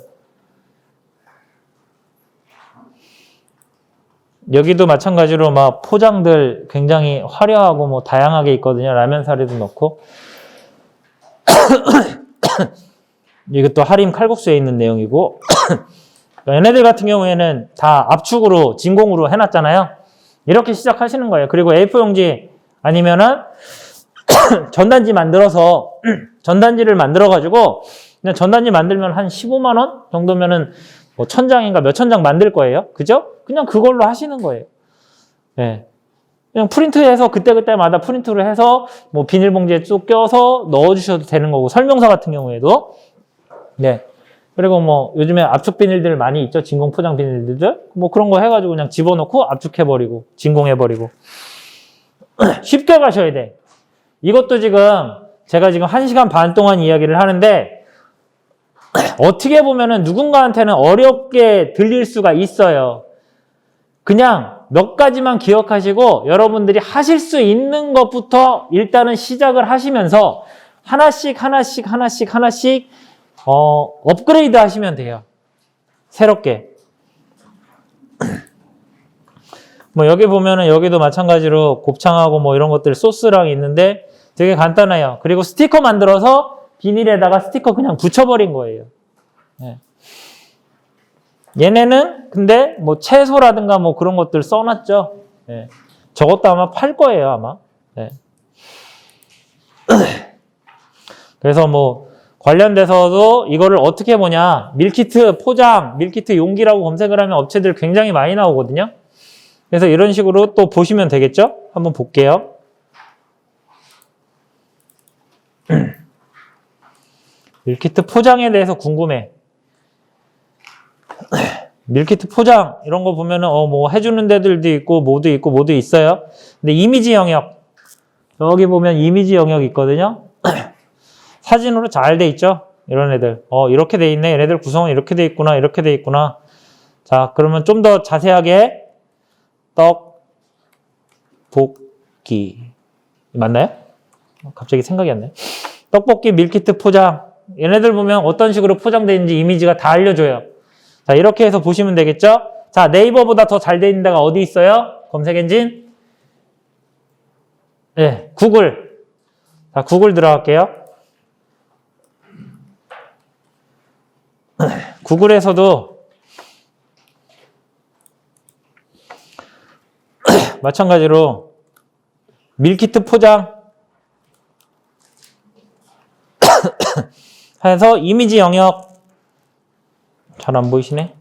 여기도 마찬가지로 막 포장들 굉장히 화려하고 뭐 다양하게 있거든요. 라면 사리도 넣고. 이것도 하림 칼국수에 있는 내용이고. 얘네들 같은 경우에는 다 압축으로 진공으로 해놨잖아요. 이렇게 시작하시는 거예요. 그리고 A4 용지 아니면은 전단지 만들어서 전단지를 만들어가지고 그냥 전단지 만들면 한 15만 원 정도면은 뭐 1000장인가 몇 천 장 만들 거예요. 그죠? 그냥 그걸로 하시는 거예요. 네. 그냥 프린트해서 그때그때마다 프린트를 해서 뭐 비닐봉지에 쭉 껴서 넣어주셔도 되는 거고 설명서 같은 경우에도 네. 그리고 뭐 요즘에 압축 비닐들 많이 있죠. 진공 포장 비닐들 뭐 그런 거 해가지고 그냥 집어넣고 압축해버리고 진공해버리고 쉽게 가셔야 돼. 이것도 제가 지금 1시간 반 동안 이야기를 하는데 어떻게 보면은 누군가한테는 어렵게 들릴 수가 있어요. 그냥 몇 가지만 기억하시고 여러분들이 하실 수 있는 것부터 일단은 시작을 하시면서 하나씩 업그레이드 하시면 돼요. 새롭게. 뭐 여기 보면은 여기도 마찬가지로 곱창하고 뭐 이런 것들 소스랑 있는데 되게 간단해요. 그리고 스티커 만들어서 비닐에다가 스티커 그냥 붙여버린 거예요. 네. 얘네는 근데 뭐 채소라든가 뭐 그런 것들 써놨죠. 네. 저것도 아마 팔 거예요, 아마. 네. 그래서 뭐 관련돼서도 이거를 어떻게 보냐. 밀키트 포장, 밀키트 용기라고 검색을 하면 업체들 굉장히 많이 나오거든요. 그래서 이런 식으로 또 보시면 되겠죠? 한번 볼게요. 밀키트 포장에 대해서 궁금해. 밀키트 포장 이런 거 보면은 뭐 해주는 데들도 있고 모두 있어요. 근데 이미지 영역 여기 보면 이미지 영역 있거든요. 사진으로 잘 돼 있죠. 이런 애들 이렇게 돼 있네. 얘네들 구성은 이렇게 돼 있구나. 이렇게 돼 있구나. 자 그러면 좀 더 자세하게 떡볶이 맞나요? 갑자기 생각이 안 나요. 떡볶이 밀키트 포장 얘네들 보면 어떤 식으로 포장되어 있는지 이미지가 다 알려줘요. 자 이렇게 해서 보시면 되겠죠. 자 네이버보다 더 잘 돼 있는 데가 어디 있어요? 검색 엔진 네 구글. 자 구글 들어갈게요. 구글에서도 마찬가지로 밀키트 포장 해서 이미지 영역 잘 안 보이시네.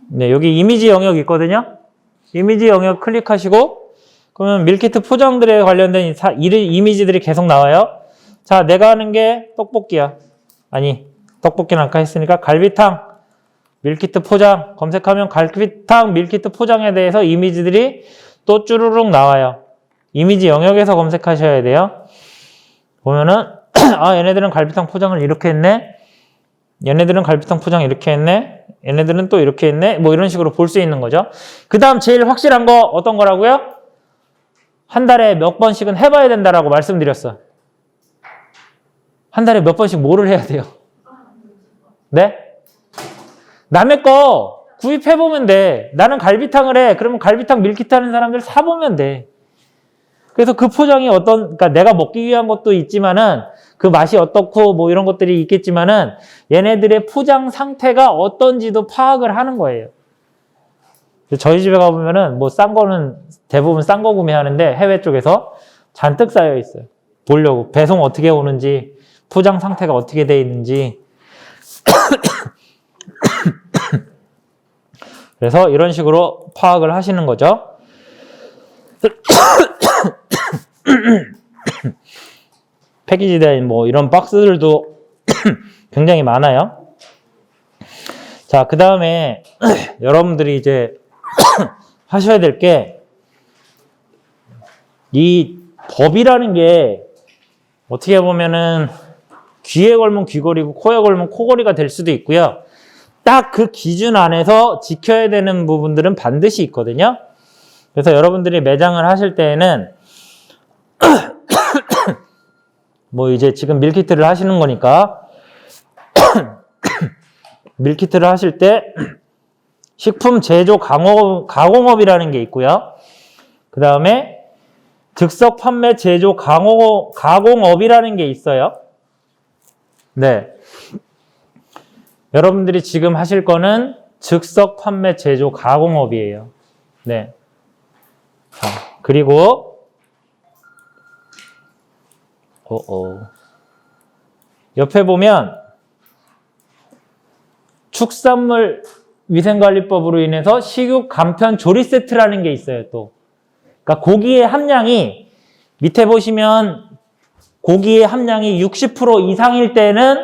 네, 여기 이미지 영역 있거든요. 이미지 영역 클릭하시고 그러면 밀키트 포장들에 관련된 이미지들이 계속 나와요. 자, 내가 하는 게 떡볶이야. 아니, 떡볶이는 아까 했으니까 갈비탕 밀키트 포장 검색하면 갈비탕 밀키트 포장에 대해서 이미지들이 또 쭈루룩 나와요. 이미지 영역에서 검색하셔야 돼요. 보면은 얘네들은 갈비탕 포장을 이렇게 했네. 얘네들은 갈비탕 포장 이렇게 했네. 얘네들은 또 이렇게 했네. 뭐 이런 식으로 볼 수 있는 거죠. 그 다음 제일 확실한 거 어떤 거라고요? 한 달에 몇 번씩은 해봐야 된다라고 말씀드렸어. 한 달에 몇 번씩 뭐를 해야 돼요? 네? 남의 거 구입해보면 돼. 나는 갈비탕을 해. 그러면 갈비탕 밀키트 하는 사람들 사보면 돼. 그래서 그 포장이 그러니까 내가 먹기 위한 것도 있지만은 그 맛이 어떻고 뭐 이런 것들이 있겠지만은 얘네들의 포장 상태가 어떤지도 파악을 하는 거예요. 저희 집에 가보면은 뭐 싼 거는 대부분 싼 거 구매하는데 해외 쪽에서 잔뜩 쌓여 있어요. 보려고. 배송 어떻게 오는지, 포장 상태가 어떻게 돼 있는지. 그래서 이런 식으로 파악을 하시는 거죠. 패키지된 뭐 이런 박스들도 굉장히 많아요. 자, 그 다음에 여러분들이 이제 하셔야 될 게 이 법이라는 게 어떻게 보면은 귀에 걸면 귀걸이고 코에 걸면 코걸이가 될 수도 있고요. 딱 그 기준 안에서 지켜야 되는 부분들은 반드시 있거든요. 그래서 여러분들이 매장을 하실 때에는 뭐 이제 지금 밀키트를 하시는 거니까 밀키트를 하실 때 식품 제조 가공업이라는 게 있고요. 그 다음에 즉석 판매 제조 가공업이라는 게 있어요. 네. 여러분들이 지금 하실 거는 즉석 판매 제조 가공업이에요. 네. 자, 그리고 옆에 보면 축산물 위생관리법으로 인해서 식육 간편 조리 세트라는 게 있어요, 또. 그러니까 고기의 함량이 밑에 보시면 고기의 함량이 60% 이상일 때는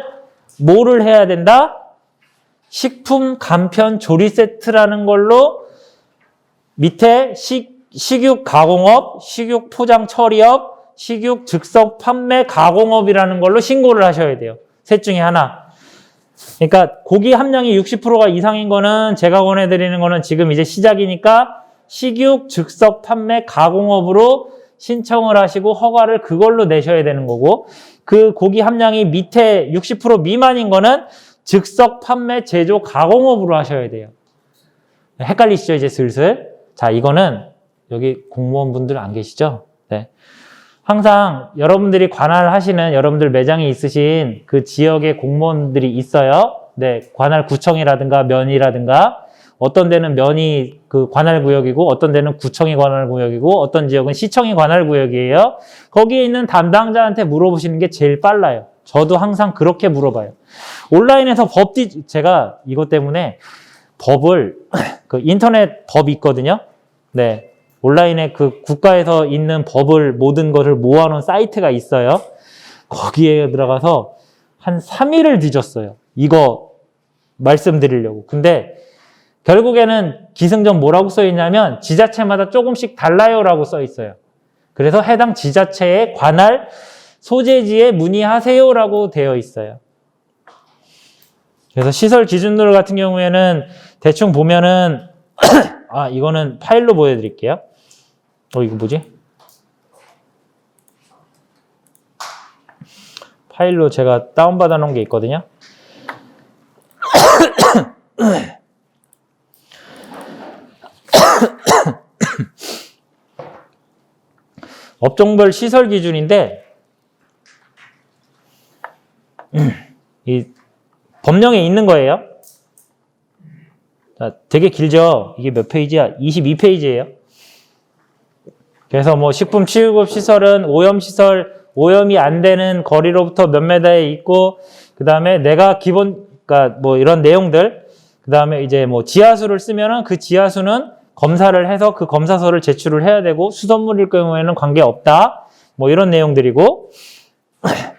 뭐를 해야 된다? 식품 간편 조리 세트라는 걸로 밑에 식육 가공업, 식육 포장 처리업, 식육 즉석 판매 가공업이라는 걸로 신고를 하셔야 돼요. 셋 중에 하나. 그러니까 고기 함량이 60%가 이상인 거는 제가 권해드리는 거는 지금 이제 시작이니까 식육 즉석 판매 가공업으로 신청을 하시고 허가를 그걸로 내셔야 되는 거고, 그 고기 함량이 밑에 60% 미만인 거는 즉석 판매 제조 가공업으로 하셔야 돼요. 헷갈리시죠, 이제 슬슬? 자, 이거는 여기 공무원분들 안 계시죠? 네. 항상 여러분들이 관할하시는 여러분들 매장에 있으신 그 지역의 공무원들이 있어요. 네, 관할 구청이라든가 면이라든가, 어떤 데는 면이 그 관할구역이고 어떤 데는 구청이 관할구역이고 어떤 지역은 시청이 관할구역이에요. 거기에 있는 담당자한테 물어보시는 게 제일 빨라요. 저도 항상 그렇게 물어봐요. 온라인에서 제가 이것 때문에 법을 그 인터넷 법 있거든요. 네, 온라인에 그 국가에서 있는 법을 모든 것을 모아놓은 사이트가 있어요. 거기에 들어가서 한 3일을 뒤졌어요. 이거 말씀드리려고. 근데 결국에는 기승전 뭐라고 써 있냐면 지자체마다 조금씩 달라요라고 써 있어요. 그래서 해당 지자체의 관할 소재지에 문의하세요라고 되어 있어요. 그래서 시설 기준들 같은 경우에는 대충 보면은 이거는 파일로 보여드릴게요. 이거 뭐지? 파일로 제가 다운받아 놓은 게 있거든요. 업종별 시설 기준인데 이 법령에 있는 거예요. 자, 되게 길죠? 이게 몇 페이지야? 22페이지예요. 그래서 뭐 식품 취급업 시설은 오염시설, 오염이 안 되는 거리로부터 몇 메다에 있고, 그 다음에 내가 그러니까 뭐 이런 내용들, 그 다음에 이제 뭐 지하수를 쓰면은 그 지하수는 검사를 해서 그 검사서를 제출을 해야 되고, 수돗물일 경우에는 관계없다. 뭐 이런 내용들이고,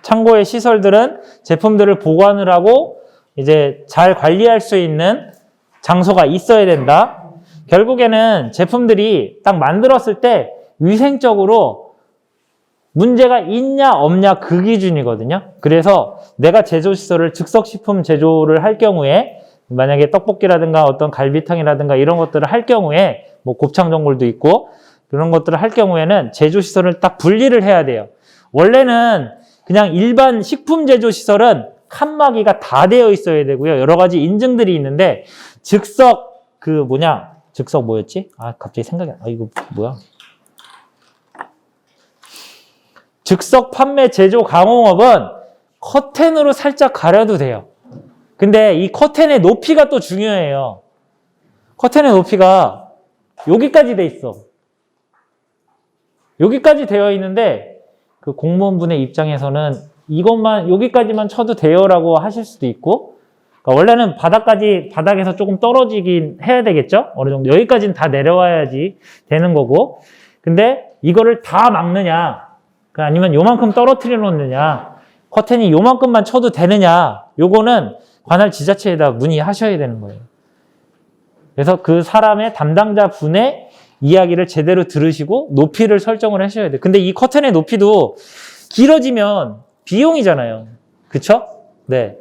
창고의 시설들은 제품들을 보관을 하고 이제 잘 관리할 수 있는 장소가 있어야 된다. 결국에는 제품들이 딱 만들었을 때 위생적으로 문제가 있냐 없냐 그 기준이거든요. 그래서 내가 제조시설을 즉석식품 제조를 할 경우에 만약에 떡볶이라든가 어떤 갈비탕이라든가 이런 것들을 할 경우에 뭐 곱창 전골도 있고 그런 것들을 할 경우에는 제조시설을 딱 분리를 해야 돼요. 원래는 그냥 일반 식품 제조시설은 칸막이가 다 되어 있어야 되고요. 여러 가지 인증들이 있는데 즉석 즉석 뭐였지? 갑자기 생각이 안 나. 이거 뭐야? 즉석 판매 제조 가공업은 커튼으로 살짝 가려도 돼요. 근데 이 커튼의 높이가 또 중요해요. 커튼의 높이가 여기까지 돼 있어. 여기까지 되어 있는데 그 공무원분의 입장에서는 이것만 여기까지만 쳐도 돼요라고 하실 수도 있고, 그러니까 원래는 바닥에서 조금 떨어지긴 해야 되겠죠? 어느 정도 여기까지는 다 내려와야지 되는 거고, 근데 이거를 다 막느냐, 아니면 요만큼 떨어뜨려 놓느냐, 커튼이 요만큼만 쳐도 되느냐, 요거는 관할 지자체에다 문의하셔야 되는 거예요. 그래서 그 사람의 담당자 분의 이야기를 제대로 들으시고 높이를 설정을 하셔야 돼요. 근데 이 커튼의 높이도 길어지면 비용이잖아요. 그쵸? 네.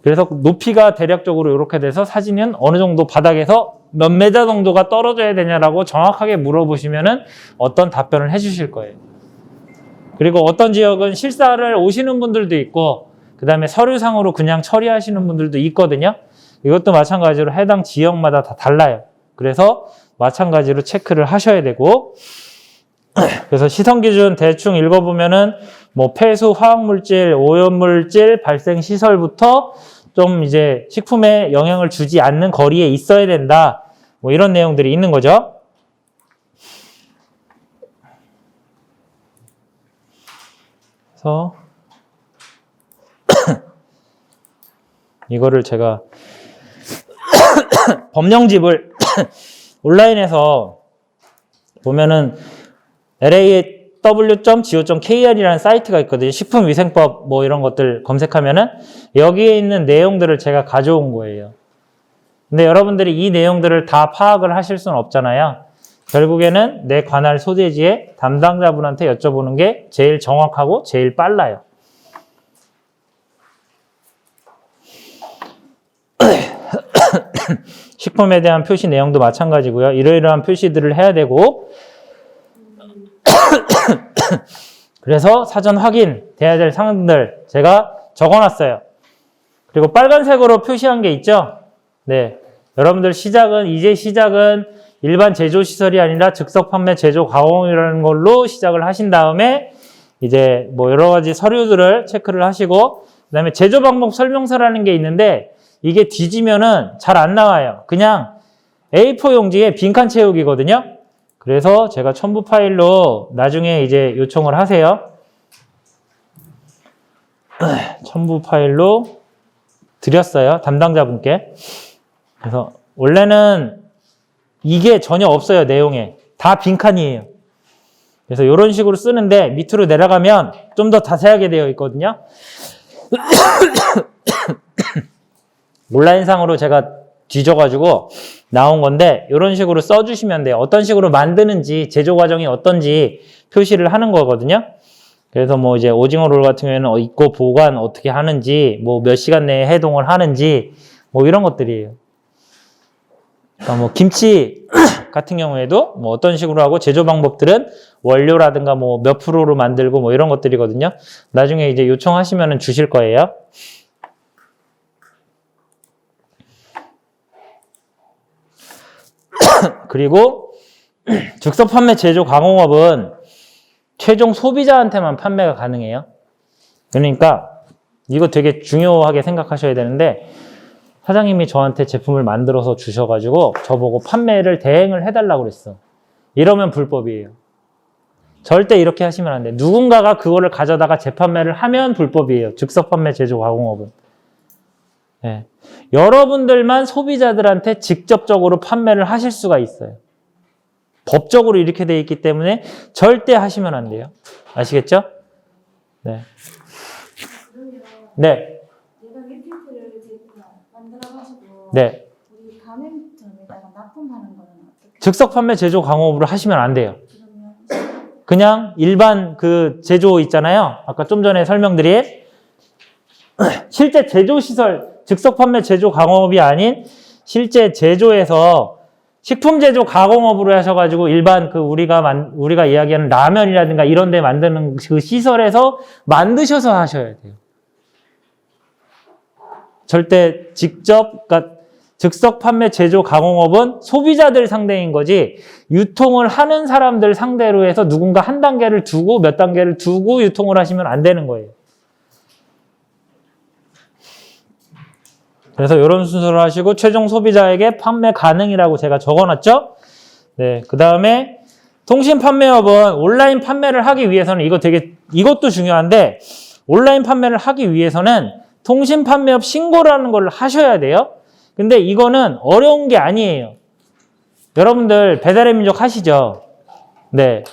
그래서 높이가 대략적으로 이렇게 돼서 사진은 어느 정도 바닥에서 몇 메다 정도가 떨어져야 되냐라고 정확하게 물어보시면은 어떤 답변을 해주실 거예요. 그리고 어떤 지역은 실사를 오시는 분들도 있고, 그 다음에 서류상으로 그냥 처리하시는 분들도 있거든요. 이것도 마찬가지로 해당 지역마다 다 달라요. 그래서 마찬가지로 체크를 하셔야 되고, 그래서 시선기준 대충 읽어보면은 뭐 폐수, 화학물질, 오염물질 발생 시설부터 좀 이제 식품에 영향을 주지 않는 거리에 있어야 된다. 뭐 이런 내용들이 있는 거죠. 그래서 이거를 제가 법령집을 온라인에서 보면은 law.go.kr이라는 사이트가 있거든요. 식품위생법 뭐 이런 것들 검색하면은 여기에 있는 내용들을 제가 가져온 거예요. 근데 여러분들이 이 내용들을 다 파악을 하실 수는 없잖아요. 결국에는 내 관할 소재지의 담당자분한테 여쭤보는 게 제일 정확하고 제일 빨라요. 식품에 대한 표시 내용도 마찬가지고요. 이러이러한 표시들을 해야 되고, 그래서 사전 확인돼야 될 사항들 제가 적어놨어요. 그리고 빨간색으로 표시한 게 있죠? 네, 여러분들 이제 시작은 일반 제조시설이 아니라 즉석 판매 제조 가공이라는 걸로 시작을 하신 다음에 이제 뭐 여러 가지 서류들을 체크를 하시고, 그 다음에 제조 방법 설명서라는 게 있는데 이게 뒤지면은 잘 안 나와요. 그냥 A4 용지에 빈칸 채우기거든요. 그래서 제가 첨부 파일로 나중에 이제 요청을 하세요. 첨부 파일로 드렸어요. 담당자분께. 그래서 원래는 이게 전혀 없어요. 내용에. 다 빈칸이에요. 그래서 이런 식으로 쓰는데 밑으로 내려가면 좀 더 자세하게 되어 있거든요. 온라인상으로 제가 뒤져가지고 나온 건데 이런 식으로 써주시면 돼요. 어떤 식으로 만드는지, 제조 과정이 어떤지 표시를 하는 거거든요. 그래서 뭐 이제 오징어 롤 같은 경우에는 입고 보관 어떻게 하는지, 뭐 몇 시간 내에 해동을 하는지, 뭐 이런 것들이에요. 그러니까 뭐 김치 같은 경우에도 뭐 어떤 식으로 하고, 제조 방법들은 원료라든가 뭐 몇 프로로 만들고 뭐 이런 것들이거든요. 나중에 이제 요청하시면은 주실 거예요. 그리고 즉석 판매 제조 가공업은 최종 소비자한테만 판매가 가능해요. 그러니까 이거 되게 중요하게 생각하셔야 되는데, 사장님이 저한테 제품을 만들어서 주셔가지고 저보고 판매를 대행을 해달라고 그랬어. 이러면 불법이에요. 절대 이렇게 하시면 안 돼요. 누군가가 그거를 가져다가 재판매를 하면 불법이에요. 즉석 판매 제조 가공업은. 네. 여러분들만 소비자들한테 직접적으로 판매를 하실 수가 있어요. 법적으로 이렇게 돼 있기 때문에 절대 하시면 안 돼요. 아시겠죠? 네. 네. 내가 밀키트를 만들어가지고 네. 우리 가맹점에다가 납품하는 거는 어떻게? 즉석 판매 제조 가공업으로 하시면 안 돼요. 그러면 그냥 일반 그 제조 있잖아요. 아까 좀 전에 설명드린 실제 제조시설, 즉석 판매 제조 가공업이 아닌 실제 제조에서 식품 제조 가공업으로 하셔가지고 일반 그 우리가 이야기하는 라면이라든가 이런 데 만드는 그 시설에서 만드셔서 하셔야 돼요. 절대 직접, 그러니까 즉석 판매 제조 가공업은 소비자들 상대인 거지, 유통을 하는 사람들 상대로 해서 누군가 한 단계를 두고 몇 단계를 두고 유통을 하시면 안 되는 거예요. 그래서 이런 순서를 하시고 최종 소비자에게 판매 가능이라고 제가 적어놨죠. 네, 그 다음에 통신 판매업은 온라인 판매를 하기 위해서는 이것도 중요한데 온라인 판매를 하기 위해서는 통신 판매업 신고라는 걸 하셔야 돼요. 근데 이거는 어려운 게 아니에요. 여러분들 배달의 민족 하시죠? 네.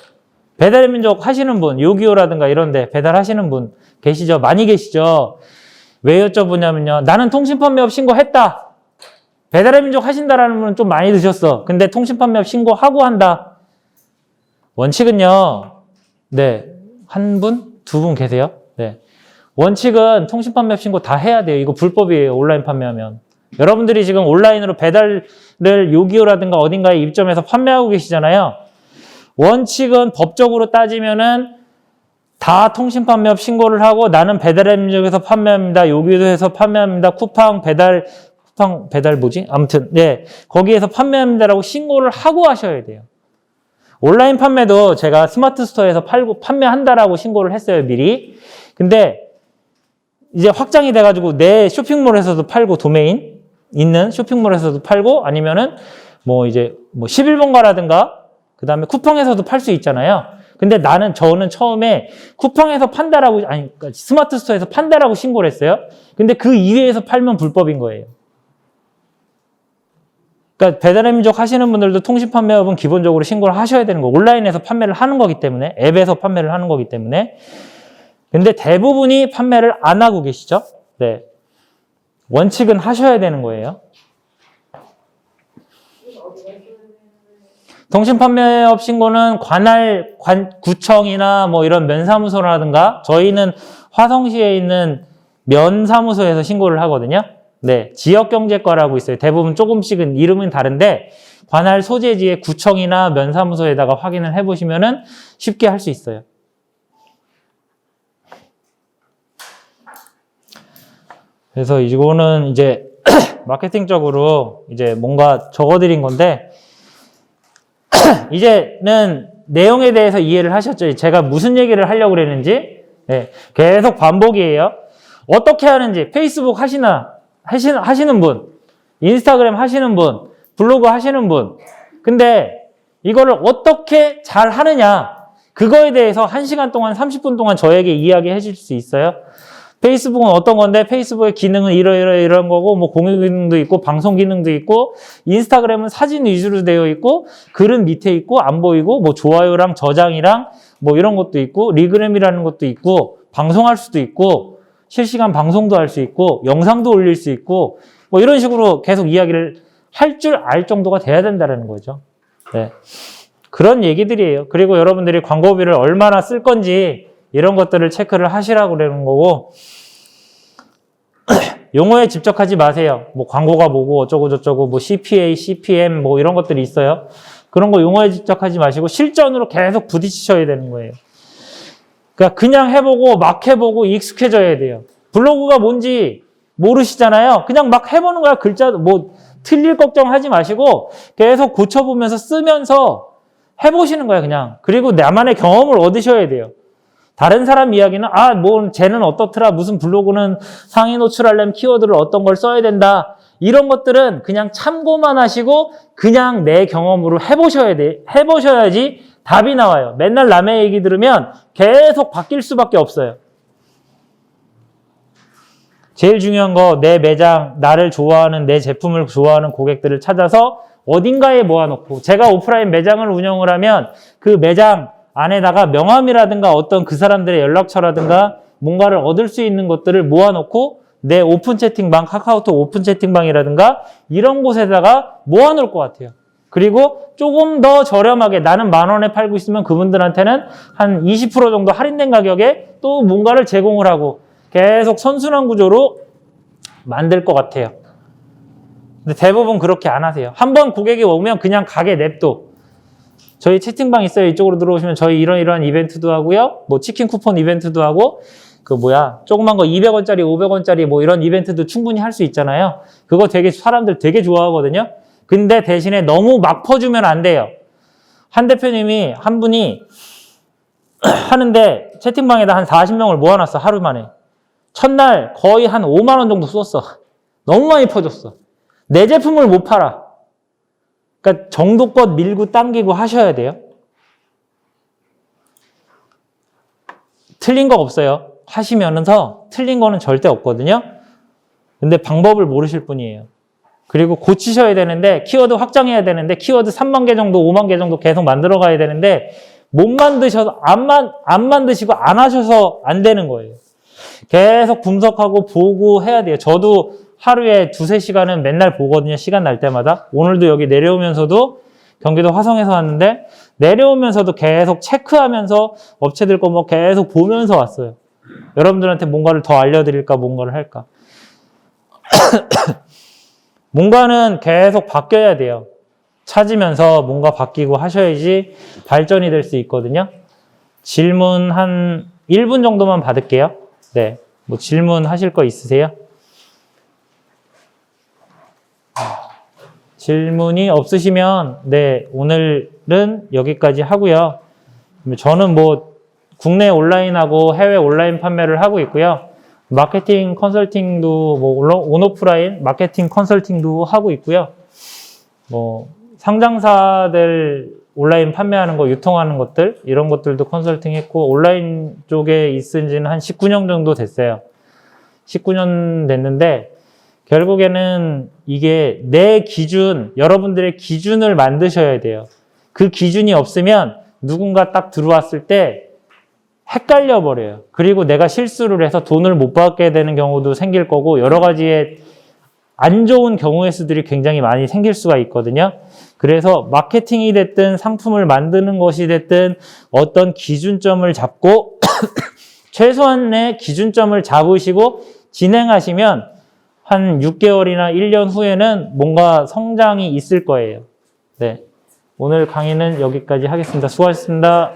배달의 민족 하시는 분, 요기요라든가 이런 데 배달하시는 분 계시죠? 많이 계시죠? 왜 여쭤보냐면요. 나는 통신 판매업 신고했다. 배달의 민족 하신다라는 분은 좀 많이 드셨어. 근데 통신 판매업 신고하고 한다. 원칙은요. 네. 한 분? 두 분 계세요? 네. 원칙은 통신 판매업 신고 다 해야 돼요. 이거 불법이에요. 온라인 판매하면. 여러분들이 지금 온라인으로 배달을 요기요라든가 어딘가에 입점해서 판매하고 계시잖아요. 원칙은 법적으로 따지면은 다 통신 판매업 신고를 하고 나는 배달의 민족에서 판매합니다. 요기요에서 판매합니다. 쿠팡 배달 뭐지? 아무튼 네. 거기에서 판매합니다라고 신고를 하고 하셔야 돼요. 온라인 판매도 제가 스마트 스토어에서 판매한다라고 신고를 했어요, 미리. 근데 이제 확장이 돼가지고 내 쇼핑몰에서도 팔고 도메인 있는 쇼핑몰에서도 팔고 아니면은 뭐 이제 뭐 11번가라든가 그 다음에 쿠팡에서도 팔 수 있잖아요. 근데 저는 처음에 쿠팡에서 판다라고, 그러니까 스마트 스토어에서 판다라고 신고를 했어요. 근데 그 이외에서 팔면 불법인 거예요. 그러니까 배달의 민족 하시는 분들도 통신 판매업은 기본적으로 신고를 하셔야 되는 거. 온라인에서 판매를 하는 거기 때문에, 앱에서 판매를 하는 거기 때문에. 근데 대부분이 판매를 안 하고 계시죠? 네. 원칙은 하셔야 되는 거예요. 통신 판매업 신고는 구청이나 뭐 이런 면사무소라든가 저희는 화성시에 있는 면사무소에서 신고를 하거든요. 네. 지역경제과라고 있어요. 대부분 조금씩은 이름은 다른데 관할 소재지의 구청이나 면사무소에다가 확인을 해보시면은 쉽게 할 수 있어요. 그래서 이거는 이제 마케팅적으로 이제 뭔가 적어드린 건데 이제는 내용에 대해서 이해를 하셨죠? 제가 무슨 얘기를 하려고 그랬는지 네, 계속 반복이에요. 어떻게 하는지 페이스북 하시는 분, 인스타그램 하시는 분, 블로그 하시는 분. 근데 이거를 어떻게 잘 하느냐 그거에 대해서 1시간 동안 30분 동안 저에게 이야기해 줄 수 있어요? 페이스북은 어떤 건데 페이스북의 기능은 이런 거고 뭐 공유 기능도 있고 방송 기능도 있고 인스타그램은 사진 위주로 되어 있고 글은 밑에 있고 안 보이고 뭐 좋아요랑 저장이랑 뭐 이런 것도 있고 리그램이라는 것도 있고 방송할 수도 있고 실시간 방송도 할 수 있고 영상도 올릴 수 있고 뭐 이런 식으로 계속 이야기를 할 줄 알 정도가 돼야 된다는 거죠. 네. 그런 얘기들이에요. 그리고 여러분들이 광고비를 얼마나 쓸 건지 이런 것들을 체크를 하시라고 그러는 거고 용어에 집착하지 마세요. 뭐 광고가 뭐고 어쩌고 저쩌고 뭐 CPA, CPM 뭐 이런 것들이 있어요. 그런 거 용어에 집착하지 마시고 실전으로 계속 부딪히셔야 되는 거예요. 그러니까 그냥 해보고 막 해보고 익숙해져야 돼요. 블로그가 뭔지 모르시잖아요. 그냥 막 해보는 거야. 글자 뭐 틀릴 걱정하지 마시고 계속 고쳐보면서 쓰면서 해보시는 거예요. 그냥. 그리고 나만의 경험을 얻으셔야 돼요. 다른 사람 이야기는 뭐 쟤는 어떻더라 무슨 블로그는 상위 노출하려면 키워드를 어떤 걸 써야 된다 이런 것들은 그냥 참고만 하시고 그냥 내 경험으로 해보셔야지 답이 나와요. 맨날 남의 얘기 들으면 계속 바뀔 수밖에 없어요. 제일 중요한 거 내 매장 나를 좋아하는 내 제품을 좋아하는 고객들을 찾아서 어딘가에 모아놓고 제가 오프라인 매장을 운영을 하면 그 매장 안에다가 명함이라든가 어떤 그 사람들의 연락처라든가 뭔가를 얻을 수 있는 것들을 모아놓고 내 오픈 채팅방, 카카오톡 오픈 채팅방이라든가 이런 곳에다가 모아놓을 것 같아요. 그리고 조금 더 저렴하게 나는 10,000원에 팔고 있으면 그분들한테는 한 20% 정도 할인된 가격에 또 뭔가를 제공을 하고 계속 선순환 구조로 만들 것 같아요. 근데 대부분 그렇게 안 하세요. 한번 고객이 오면 그냥 가게 냅둬. 저희 채팅방 있어요. 이쪽으로 들어오시면 저희 이러이러한 이벤트도 하고요. 뭐 치킨 쿠폰 이벤트도 하고 조그만 거 200원짜리, 500원짜리 뭐 이런 이벤트도 충분히 할 수 있잖아요. 그거 사람들 되게 좋아하거든요. 근데 대신에 너무 막 퍼주면 안 돼요. 한 분이 하는데 채팅방에다 한 40명을 모아놨어. 하루 만에. 첫날 거의 한 5만 원 정도 썼어. 너무 많이 퍼줬어. 내 제품을 못 팔아. 그러니까 정도껏 밀고 당기고 하셔야 돼요. 틀린 거 없어요. 하시면서 틀린 거는 절대 없거든요. 근데 방법을 모르실 뿐이에요. 그리고 고치셔야 되는데 키워드 확장해야 되는데 키워드 3만 개 정도 5만 개 정도 계속 만들어 가야 되는데 못 만드셔서 안 만드시고 안 하셔서 안 되는 거예요. 계속 분석하고 보고 해야 돼요. 저도 하루에 2-3시간은 맨날 보거든요. 시간 날 때마다. 오늘도 여기 내려오면서도 경기도 화성에서 왔는데 내려오면서도 계속 체크하면서 업체들 거 뭐 계속 보면서 왔어요. 여러분들한테 뭔가를 더 알려드릴까 뭔가를 할까. 뭔가는 계속 바뀌어야 돼요. 찾으면서 뭔가 바뀌고 하셔야지 발전이 될 수 있거든요. 질문 한 1분 정도만 받을게요. 네, 뭐 질문 하실 거 있으세요? 질문이 없으시면 네, 오늘은 여기까지 하고요. 저는 뭐 국내 온라인하고 해외 온라인 판매를 하고 있고요. 마케팅 컨설팅도 뭐 온오프라인 마케팅 컨설팅도 하고 있고요. 뭐 상장사들 온라인 판매하는 거, 유통하는 것들 이런 것들도 컨설팅 했고 온라인 쪽에 있은 지는 한 19년 정도 됐어요. 19년 됐는데 결국에는 이게 내 기준, 여러분들의 기준을 만드셔야 돼요. 그 기준이 없으면 누군가 딱 들어왔을 때 헷갈려 버려요. 그리고 내가 실수를 해서 돈을 못 받게 되는 경우도 생길 거고 여러 가지의 안 좋은 경우의 수들이 굉장히 많이 생길 수가 있거든요. 그래서 마케팅이 됐든 상품을 만드는 것이 됐든 어떤 기준점을 잡고 최소한의 기준점을 잡으시고 진행하시면 한 6개월이나 1년 후에는 뭔가 성장이 있을 거예요. 네. 오늘 강의는 여기까지 하겠습니다. 수고하셨습니다.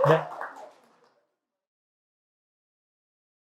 네.